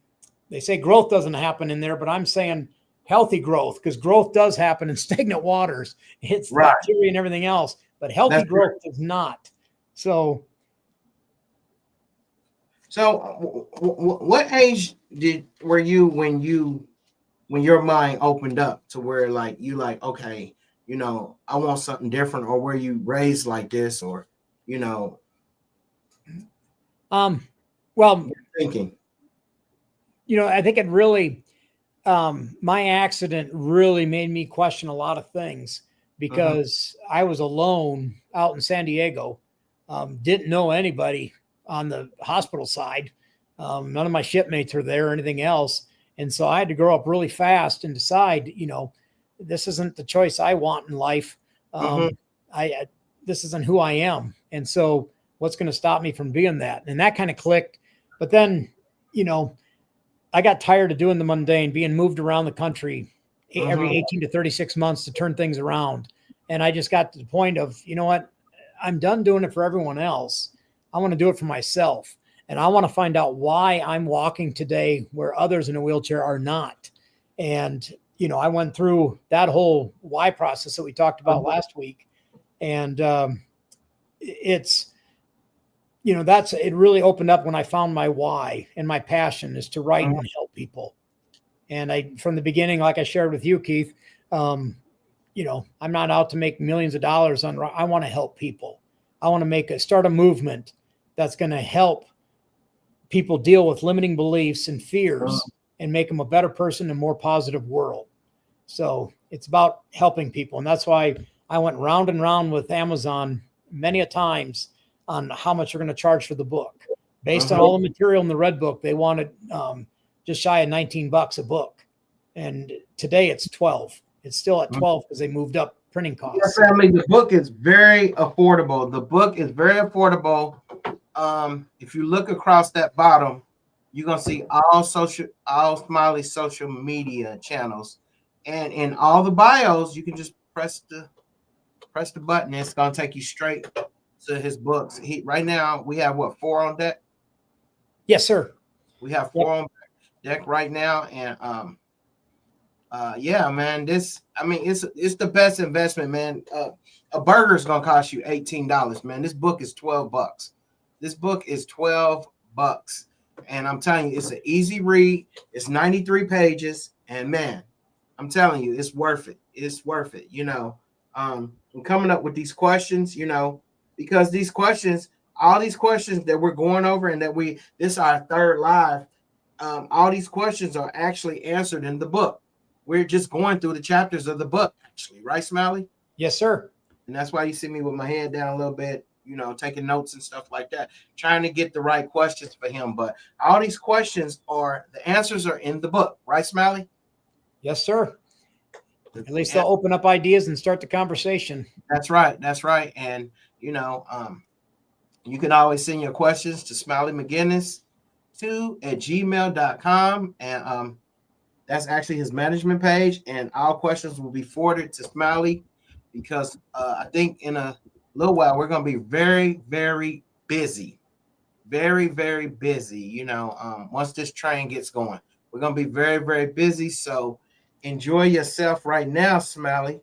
they say growth doesn't happen in there, but I'm saying healthy growth, because growth does happen in stagnant waters. It's bacteria and everything else, but healthy growth does not. So what age were you when your mind opened up to where like you like, okay, you know, I want something different, or were you raised like this, or you know? Well, thinking. You know, I think it really, my accident really made me question a lot of things, because I was alone out in San Diego, didn't know anybody on the hospital side. None of my shipmates were there or anything else. And so I had to grow up really fast and decide, you know, this isn't the choice I want in life. This isn't who I am. And so what's going to stop me from being that? And that kind of clicked. But then, you know, I got tired of doing the mundane, being moved around the country every 18 to 36 months to turn things around. And I just got to the point of, you know what, I'm done doing it for everyone else. I want to do it for myself. And I want to find out why I'm walking today where others in a wheelchair are not. And, you know, I went through that whole why process that we talked about last week. And it's, you know, it really opened up when I found my why, and my passion is to write and help people. And from the beginning, like I shared with you, Keith, you know, I'm not out to make millions of dollars I want to help people. I want to start a movement that's going to help people deal with limiting beliefs and fears and make them a better person and more positive world. So it's about helping people. And that's why I went round and round with Amazon many a times on how much you're going to charge for the book. Based on all the material in the Red Book, they wanted just shy of $19 a book. And today it's 12. It's still at 12 because they moved up printing costs. Yeah, family, the book is very affordable. The book is very affordable. If you look across that bottom, you're gonna see all Smiley social media channels, and in all the bios, you can just press the button. It's gonna take you straight to his books. Right now we have 4 on deck? Yes, sir. We have 4 on deck right now, and yeah, man, it's the best investment, man. A burger is gonna cost you $18, man. This book is $12. This book is $12, and I'm telling you, it's an easy read. It's 93 pages, and man, I'm telling you, it's worth it. It's worth it. You know, I'm coming up with these questions, you know, because these questions, all these questions that we're going over, and that this is our third live. All these questions are actually answered in the book. We're just going through the chapters of the book, actually, right, Smiley? Yes, sir. And that's why you see me with my head down a little bit, you know, taking notes and stuff like that, trying to get the right questions for him. But all these questions the answers are in the book, right, Smiley? Yes, sir. At least they'll open up ideas and start the conversation. That's right. That's right. And, you know, you can always send your questions to Smiley Mcginnis at gmail.com. And that's actually his management page. And all questions will be forwarded to Smiley, because I think in a little while we're going to be very, very busy. Very, very busy. You know, once this train gets going, we're going to be very, very busy. So enjoy yourself right now, Smiley,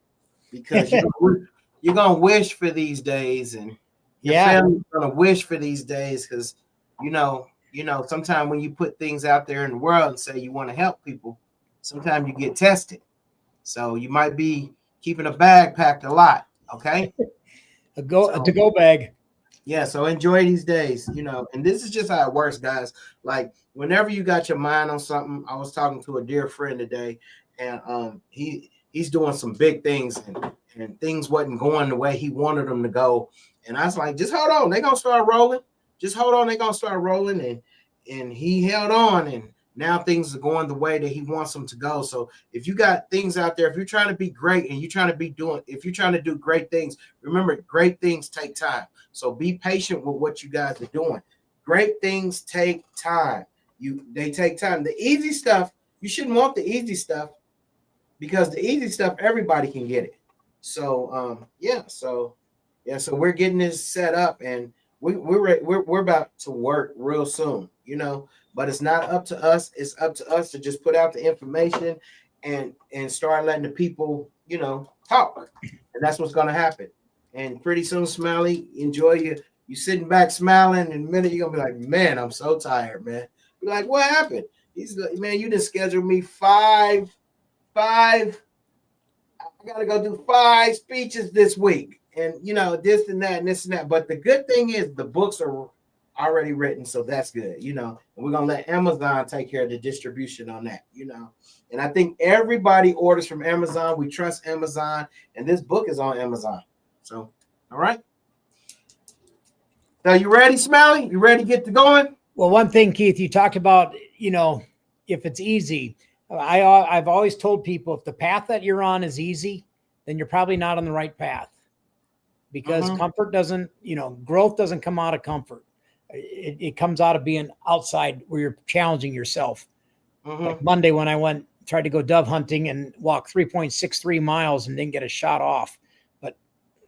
because you're going to wish for these days, and your family's going to wish for these days, because, you know, sometimes when you put things out there in the world and say you want to help people, sometimes you get tested. So you might be keeping a bag packed a lot. Okay. A to-go bag. Yeah. So enjoy these days, you know, and this is just how it works, guys. Like whenever you got your mind on something, I was talking to a dear friend today, and he's doing some big things, and things wasn't going the way he wanted them to go. And I was like, just hold on. They're going to start rolling. Just hold on. They're going to start rolling. And he held on, and now things are going the way that he wants them to go. So if you got things out there, if you're trying to be great and if you're trying to do great things, remember, great things take time. So be patient with what you guys are doing. Great things take time. They take time. The easy stuff, you shouldn't want the easy stuff, because the easy stuff, everybody can get it. So so we're getting this set up, and we're about to work real soon, but it's not up to us. It's up to us to just put out the information and start letting the people, talk. And that's what's going to happen. And pretty soon, Smiley, enjoy you sitting back smiling. In a minute, you're going to be like, man, I'm so tired, man. Be like, what happened? He's like, man, you didn't schedule me five. I got to go do 5 speeches this week. And, this and that and this and that. But the good thing is the books are already written, so that's good, and we're going to let Amazon take care of the distribution on that, and I think everybody orders from Amazon. We trust Amazon, and this book is on Amazon. So, all right. So you ready, Smiley? You ready to get going? Well, one thing, Keith, you talked about, if it's easy, I've always told people, if the path that you're on is easy, then you're probably not on the right path, because comfort doesn't, growth doesn't come out of comfort. It comes out of being outside where you're challenging yourself. Like Monday, when I tried to go dove hunting and walk 3.63 miles and didn't get a shot off. But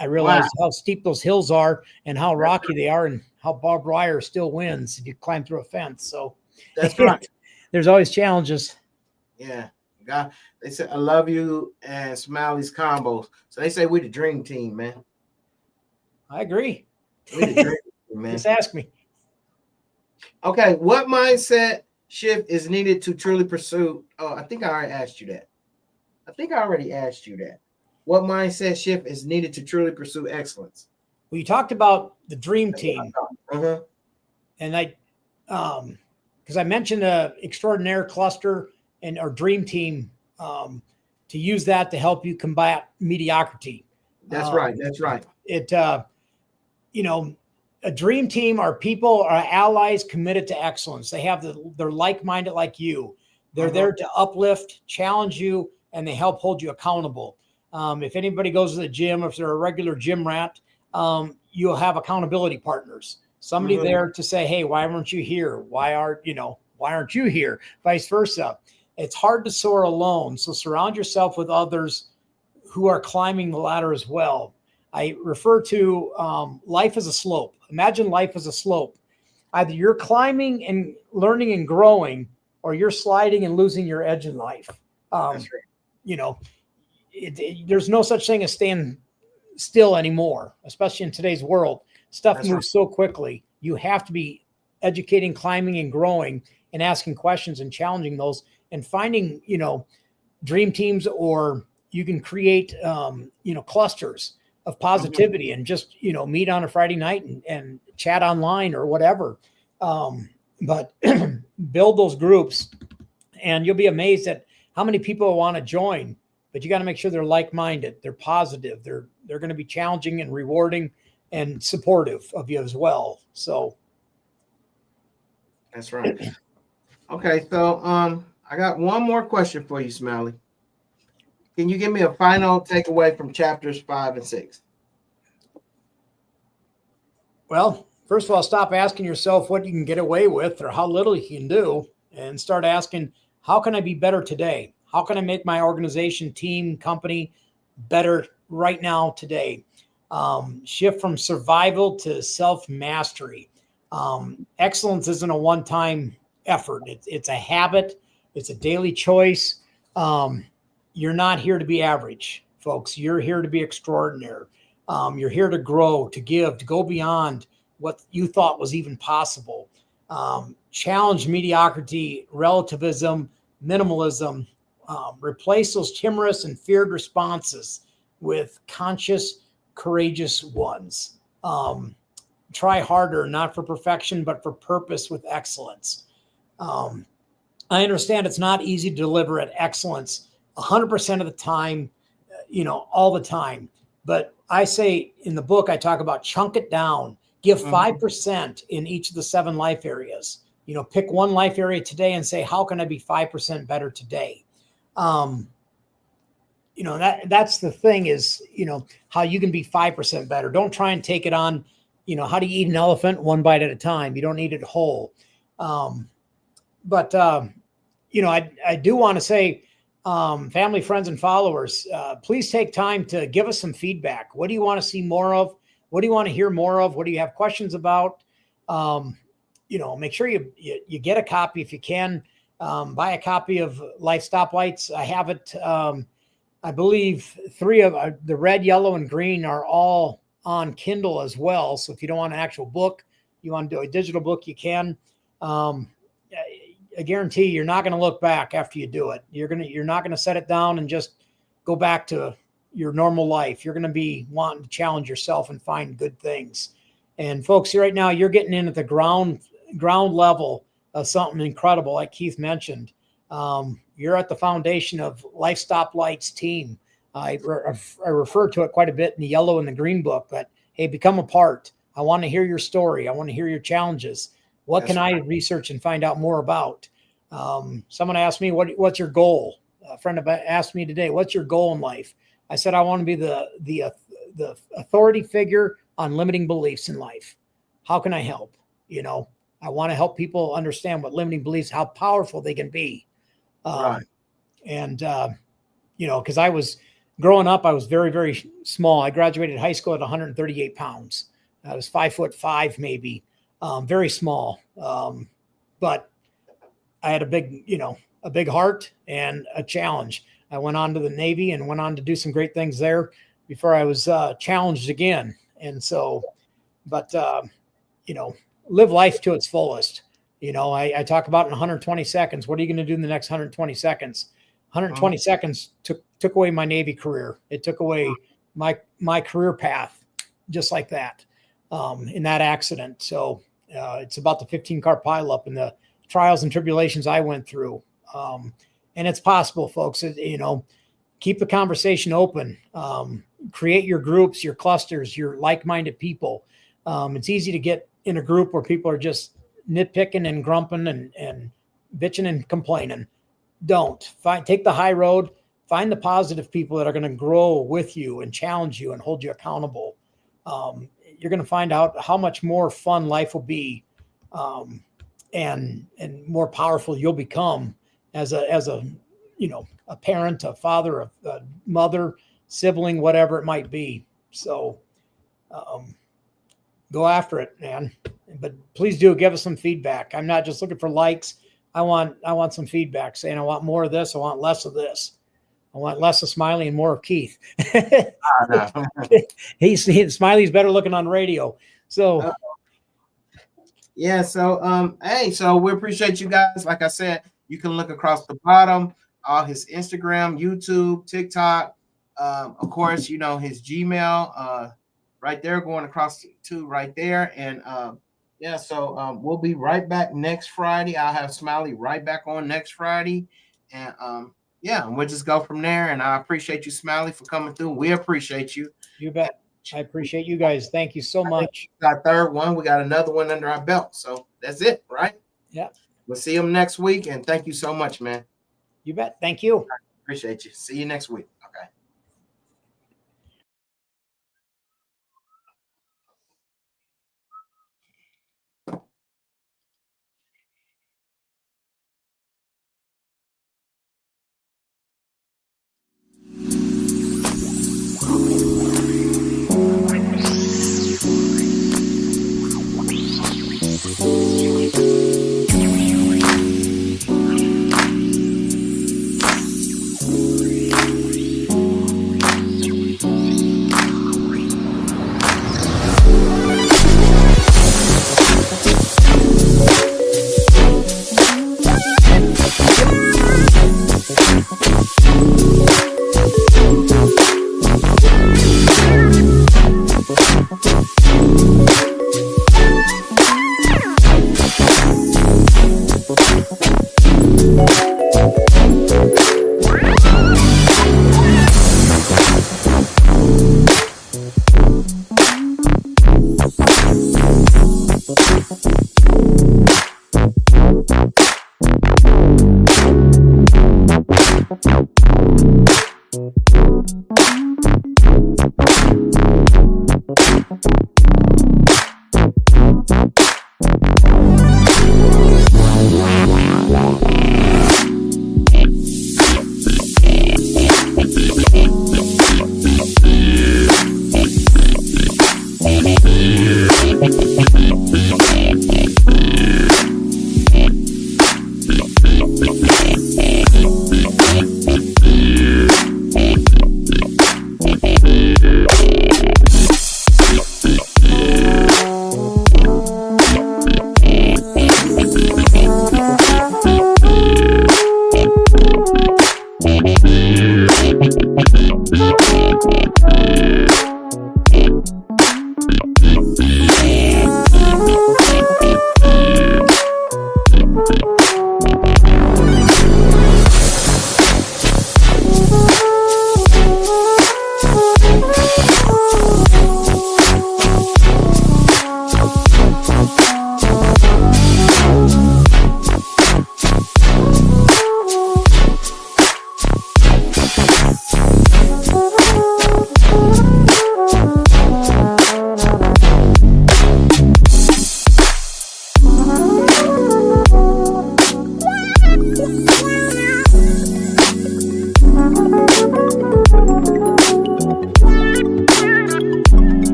I realized how steep those hills are and how rocky they are, and how barbed wire still wins if you climb through a fence. So that's right. There's always challenges. Yeah. God, they said, I love you and Smiley's combos. So they say we the dream team, man. I agree. We the dream team, man. Just ask me. Okay, what mindset shift is needed to truly pursue? Oh, I think I already asked you that. What mindset shift is needed to truly pursue excellence? Well, you talked about the dream team. And because I mentioned a extraordinaire cluster or dream team, to use that to help you combat mediocrity. That's right. A dream team are people, are allies committed to excellence. They have they're like-minded like you. They're there to uplift, challenge you, and they help hold you accountable. If anybody goes to the gym, if they're a regular gym rat, you'll have accountability partners. Somebody there to say, hey, why weren't you here? Why aren't you here? Vice versa. It's hard to soar alone. So surround yourself with others who are climbing the ladder as well. I refer to life as a slope. Imagine life as a slope. Either you're climbing and learning and growing, or you're sliding and losing your edge in life. That's right. There's no such thing as staying still anymore, especially in today's world. Stuff moves so quickly. You have to be educating, climbing, and growing, and asking questions and challenging those, and finding, dream teams, or you can create, clusters of positivity and just, meet on a Friday night and chat online or whatever. But build those groups, and you'll be amazed at how many people want to join, but you got to make sure they're like-minded. They're positive. They're going to be challenging and rewarding and supportive of you as well. So. That's right. Okay. So, I got one more question for you, Smiley. Can you give me a final takeaway from chapters 5 and 6? Well, first of all, stop asking yourself what you can get away with or how little you can do, and start asking, how can I be better today? How can I make my organization, team, company better right now, today? Shift from survival to self-mastery. Excellence isn't a one-time effort. It's a habit. It's a daily choice. You're not here to be average, folks. You're here to be extraordinary. You're here to grow, to give, to go beyond what you thought was even possible. Challenge mediocrity, relativism, minimalism. Replace those timorous and feared responses with conscious, courageous ones. Try harder, not for perfection, but for purpose with excellence. I understand it's not easy to deliver at excellence 100% of the time, all the time. But I say in the book, I talk about chunk it down, give 5% in each of the 7 life areas. Pick one life area today and say, how can I be 5% better today? That's the thing is, how you can be 5% better. Don't try and take it on, how do you eat an elephant one bite at a time? You don't eat it whole. But I do want to say, family, friends, and followers, please take time to give us some feedback. What do you want to see more of? What do you want to hear more of? What do you have questions about? Make sure you get a copy if you can. Buy a copy of Life Stoplights. I have it. I believe 3 of the red, yellow, and green are all on Kindle as well. So if you don't want an actual book, you want to do a digital book, you can. I guarantee you're not going to look back after you do it. You're not going to set it down and just go back to your normal life. You're going to be wanting to challenge yourself and find good things. And folks, right now you're getting in at the ground level of something incredible, like Keith mentioned. You're at the foundation of Life Stoplights team. I refer to it quite a bit in the yellow and the green book, but hey, become a part. I want to hear your story. I want to hear your challenges. What can I research and find out more about? Someone asked me, what's your goal? A friend asked me today, what's your goal in life? I said, I want to be the authority figure on limiting beliefs in life. How can I help? I want to help people understand what limiting beliefs, how powerful they can be. Right. And, because I was growing up, I was very, very small. I graduated high school at 138 pounds. I was 5'5", maybe, very small. But I had a big heart and a challenge. I went on to the Navy and went on to do some great things there before I was challenged again. And so, live life to its fullest. I talk about in 120 seconds. What are you going to do in the next 120 seconds? 120 seconds took away my Navy career. It took away my career path, just like that, in that accident. So it's about the 15-car pileup and the trials and tribulations I went through. And it's possible, folks. Keep the conversation open. Create your groups, your clusters, your like-minded people. It's easy to get in a group where people are just nitpicking and grumping and bitching and complaining. Take the high road, find the positive people that are going to grow with you and challenge you and hold you accountable. You're going to find out how much more fun life will be, and more powerful you'll become as a parent, a father, a mother, sibling, whatever it might be. So, go after it, man. But please do give us some feedback. I'm not just looking for likes. I want some feedback saying I want more of this. I want less of this. I want less of Smiley and more of Keith. Smiley's better looking on radio. So yeah. So so we appreciate you guys. Like I said, you can look across the bottom, all his Instagram, YouTube, TikTok, of course, his Gmail, right there, going across to right there. And we'll be right back next Friday. I'll have Smiley right back on next Friday. And we'll just go from there. And I appreciate you, Smiley, for coming through. We appreciate you. You bet. I appreciate you guys. Thank you so much. Our third one. We got another one under our belt. So that's it, right? Yeah. We'll see him next week. And thank you so much, man. You bet. Thank you. Appreciate you. See you next week. Okay.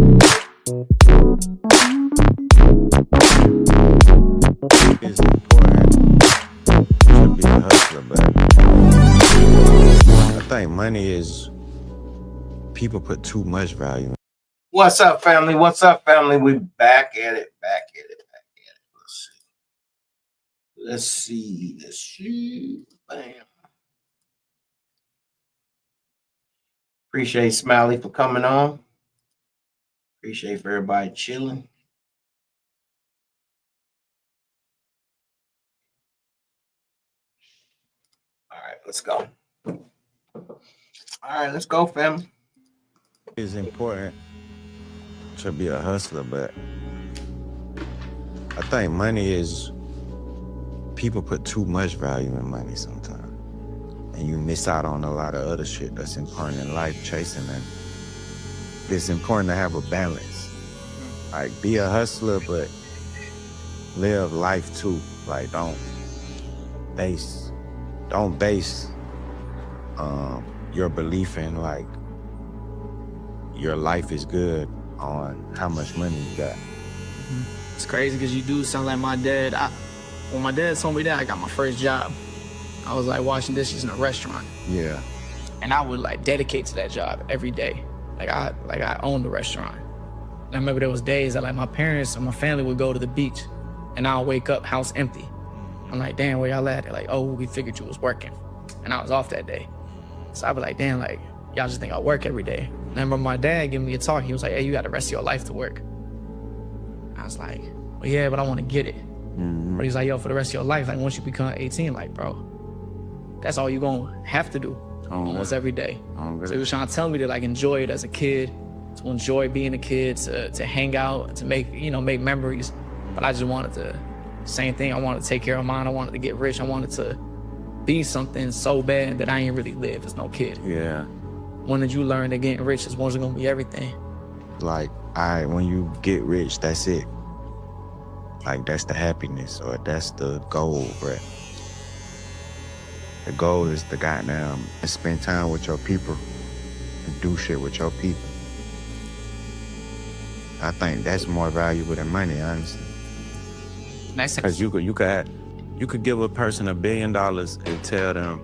It's important to be a hustler, but I think money is, people put too much value in. What's up, family? What's up, family? We back at it. Let's see. Bam. Appreciate Smiley for coming on. Appreciate for everybody chilling. All right, let's go. All right, let's go, family. It's important to be a hustler, but I think money is, people put too much value in money sometimes. And you miss out on a lot of other shit that's important in life, chasing it. It's important to have a balance. Like, be a hustler, but live life too. Like, don't base your belief in, like, your life is good on how much money you got. It's crazy because you do sound like my dad. When my dad told me that, I got my first job. I was like washing dishes in a restaurant. Yeah. And I would like dedicate to that job every day. Like I owned the restaurant. And I remember there was days that like my parents and my family would go to the beach and I'll wake up, house empty. I'm like, damn, where y'all at? They're like, oh, we figured you was working. And I was off that day. So I'd be like, damn, like, y'all just think I work every day. And I remember my dad giving me a talk. He was like, hey, you got the rest of your life to work. I was like, well, yeah, but I want to get it. Mm-hmm. But he's like, yo, for the rest of your life, like once you become 18, like, bro, that's all you're gonna have to do almost every day. So he was trying to tell me to like enjoy it as a kid, to enjoy being a kid, to hang out, to make memories. But I just wanted to, same thing, I wanted to take care of mine. I wanted to get rich. I wanted to be something so bad that I ain't really live as no kid. Yeah. When did you learn that getting rich is wasn't gonna be everything? Like, when you get rich, that's it. Like, that's the happiness, or that's the goal, bruh. The goal is to goddamn spend time with your people and do shit with your people. I think that's more valuable than money, honestly. Nice. Because you could give a person $1 billion and tell them,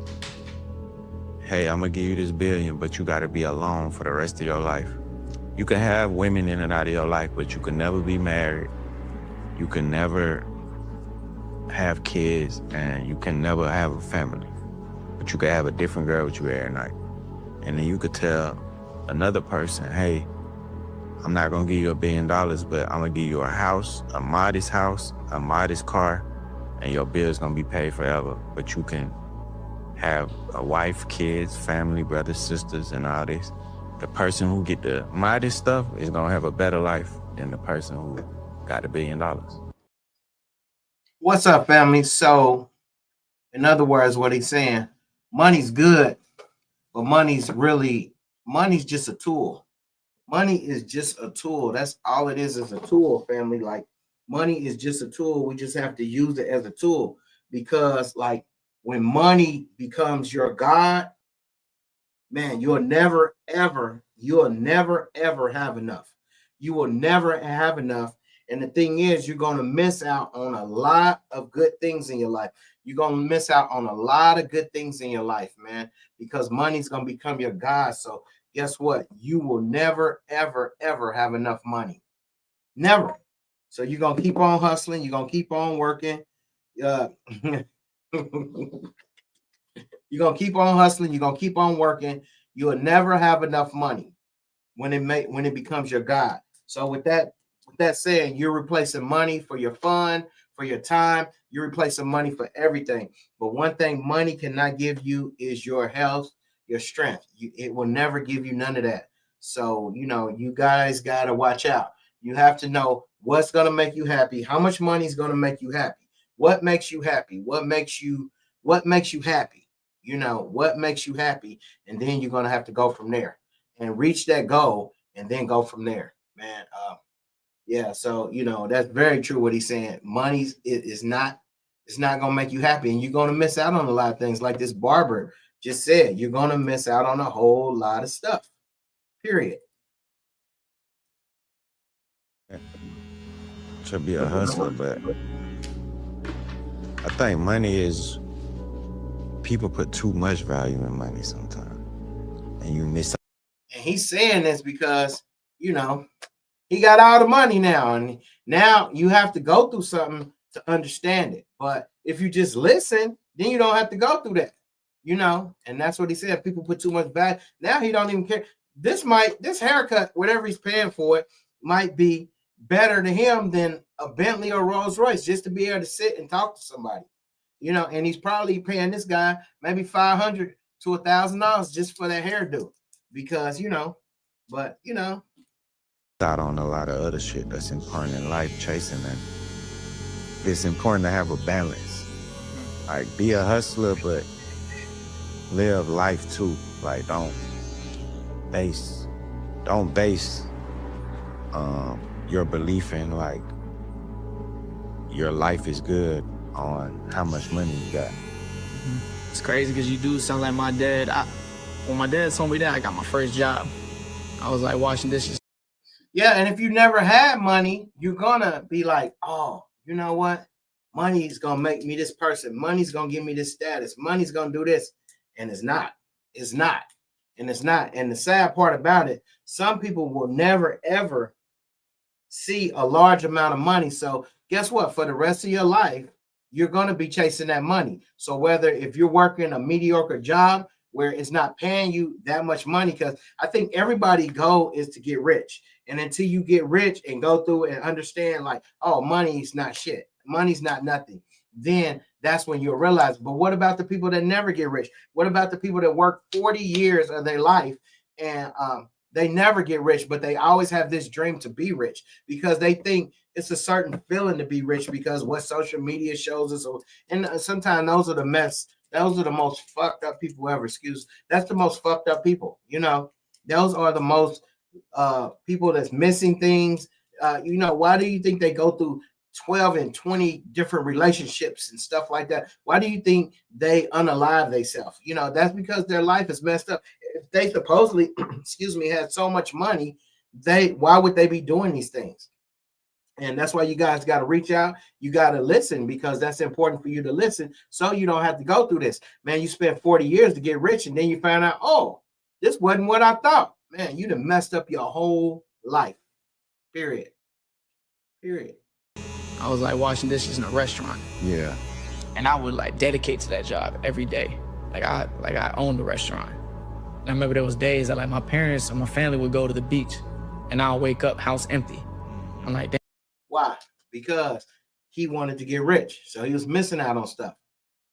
hey, I'm gonna give you this $1 billion, but you gotta be alone for the rest of your life. You can have women in and out of your life, but you can never be married. You can never have kids, and you can never have a family. But you could have a different girl with you every night. And then you could tell another person, hey, I'm not gonna give you $1 billion, but I'm gonna give you a house, a modest car, and your bill's gonna be paid forever. But you can have a wife, kids, family, brothers, sisters, and all this. The person who get the modest stuff is gonna have a better life than the person who got $1 billion. What's up, family? So, in other words, what he's saying, money's good, but money's just a tool. Money is just a tool. That's all it is a tool, family. Like, money is just a tool. We just have to use it as a tool, because like when money becomes your God, man, you'll never ever have enough. You will never have enough. And the thing is, you're going to miss out on a lot of good things in your life. You're going to miss out on a lot of good things in your life, man, because money's going to become your God. So guess what? You will never, ever, ever have enough money. Never. So you're going to keep on hustling. You're going to keep on working. You're going to keep on hustling. You're going to keep on working. You'll never have enough money when it becomes your God. So with that said, you're replacing money for your fun, for your time. You're replacing money for everything. But one thing money cannot give you is your health, your strength. It will never give you none of that. So, you guys got to watch out. You have to know what's going to make you happy. How much money is going to make you happy? What makes you happy? What makes you happy? What makes you happy? And then you're going to have to go from there and reach that goal and then go from there, man. Yeah. So, that's very true what he's saying. Money is not, it's not going to make you happy, and you're going to miss out on a lot of things. Like this barber just said, you're going to miss out on a whole lot of stuff, period. to be a hustler, but I think money is, people put too much value in money sometimes, and you miss. And he's saying this because, you know, he got all the money now, and now you have to go through something to understand it. But if you just listen, then you don't have to go through that, you know. And that's what he said. People put too much value. Now he don't even care. This haircut, whatever he's paying for it, might be better to him than a Bentley or Rolls Royce just to be able to sit and talk to somebody, you know. And he's probably paying this guy maybe $500 to $1,000 just for that hairdo, because, you know, but, you know, Out on a lot of other shit that's important in life, chasing, and it's important to have a balance. Like, be a hustler, but live life too. Like, don't base your belief in like your life is good on how much money you got. It's crazy because you do sound like my dad. When my dad told me that, I got my first job. I was like washing dishes. yeah. And if you never had money, you're gonna be like, oh, you know what? Money's gonna make me this person. Money's gonna give me this status. Money's gonna do this. And it's not. It's not. And it's not. And the sad part about it, some people will never, ever see a large amount of money. So guess what? For the rest of your life, you're going to be chasing that money. So whether if you're working a mediocre job where it's not paying you that much money, because I think everybody's goal is to get rich. And until you get rich and go through and understand like, oh, money's not shit. Money's not nothing. Then that's when you'll realize. But what about the people that never get rich? What about the people that work 40 years of their life and they never get rich, but they always have this dream to be rich because they think it's a certain feeling to be rich because what social media shows us. And sometimes those are the most fucked up people ever. That's the most fucked up people. You know, those are the most people that's missing things. You know, why do you think they go through 12 and 20 different relationships and stuff like that? Why do you think they unalive themselves? You know, that's because their life is messed up. If they supposedly, had so much money, why would they be doing these things? And that's why you guys got to reach out. You got to listen, because that's important for you to listen so you don't have to go through this. Man, you spent 40 years to get rich and then you found out, oh, this wasn't what I thought. Man, you done messed up your whole life. Period. I was like washing dishes in a restaurant. Yeah. And I would like dedicate to that job every day. Like I owned the restaurant. And I remember there was days that like my parents and my family would go to the beach and I'll wake up house empty. I'm like, damn. Why? Because he wanted to get rich. So he was missing out on stuff.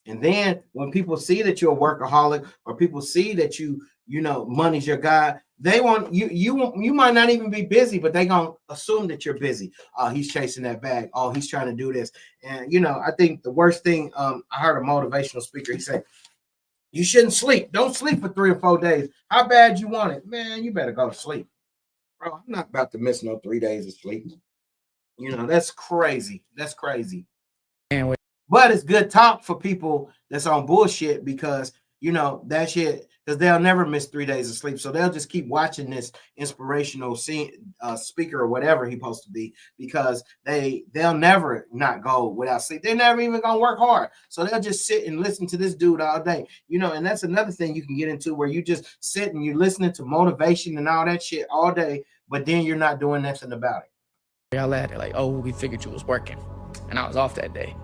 And then when people see that you're a workaholic or people see that you know, money's your God, they want you might not even be busy, but they gonna assume that you're busy. Oh, he's chasing that bag. Oh, he's trying to do this. And you know, I think the worst thing, I heard a motivational speaker, he said, you shouldn't sleep. Don't sleep for 3 or 4 days. How bad you want it? Man, you better go to sleep. Bro, I'm not about to miss no 3 days of sleep. You know, that's crazy. That's crazy. But it's good talk for people that's on bullshit because, you know, that shit, because they'll never miss 3 days of sleep. So they'll just keep watching this inspirational speaker or whatever he's supposed to be, because they'll never not go without sleep. They're never even going to work hard. So they'll just sit and listen to this dude all day, you know, and that's another thing you can get into where you just sit and you're listening to motivation and all that shit all day, but then you're not doing nothing about it. Y'all at it like, oh, we figured you was working. And I was off that day.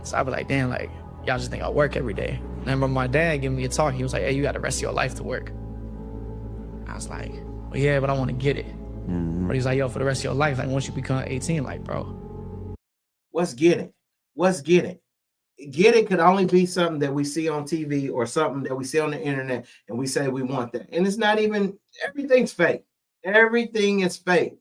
So I was like, damn, like, y'all just think I work every day. And I remember my dad giving me a talk. He was like, hey, you got the rest of your life to work. I was like, well, yeah, but I want to get it. Mm-hmm. But he's like, yo, for the rest of your life, like, once you become 18, like, bro. What's getting? What's getting? Get it could only be something that we see on TV or something that we see on the internet and we say we want that. And it's not even, everything's fake. Everything is fake.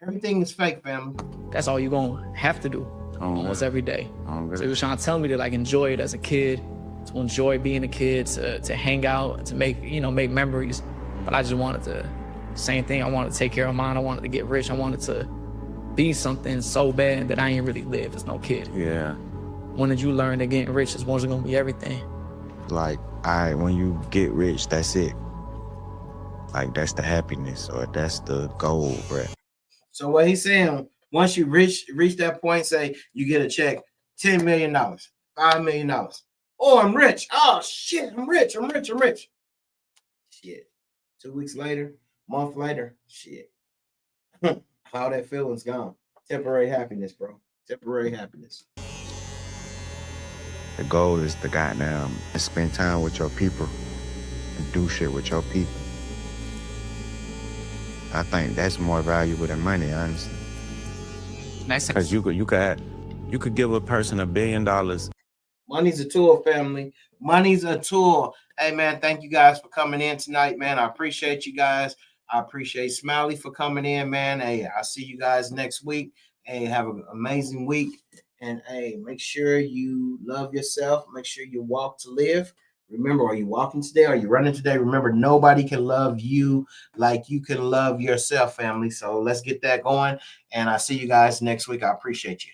Everything is fake, family. That's all you're going to have to do almost every day. So he was trying to tell me to like enjoy it as a kid, to enjoy being a kid, to hang out, to make memories. But I just wanted to, same thing, I wanted to take care of mine. I wanted to get rich. I wanted to be something so bad that I ain't really live as no kid. Yeah. When did you learn that getting rich is wasn't gonna be everything? Like, when you get rich, that's it. Like, that's the happiness or that's the goal, bro. So what he's saying, Once you reach that point, say you get a check, $10 million, $5 million. Oh, I'm rich. Oh shit, I'm rich. Shit. 2 weeks later, month later, shit. How that feeling's gone. Temporary happiness, bro. Temporary happiness. The goal is to goddamn spend time with your people and do shit with your people. I think that's more valuable than money, honestly. Nice. Because you could give a person $1 billion. Money's a tool, family. Money's a tool. Hey, man, thank you guys for coming in tonight, man. I appreciate you guys. I appreciate Smiley for coming in, man. Hey, I'll see you guys next week. Hey, have an amazing week. And, hey, make sure you love yourself. Make sure you walk to live. Remember, are you walking today? Are you running today? Remember, nobody can love you like you can love yourself, family. So let's get that going. And I'll see you guys next week. I appreciate you.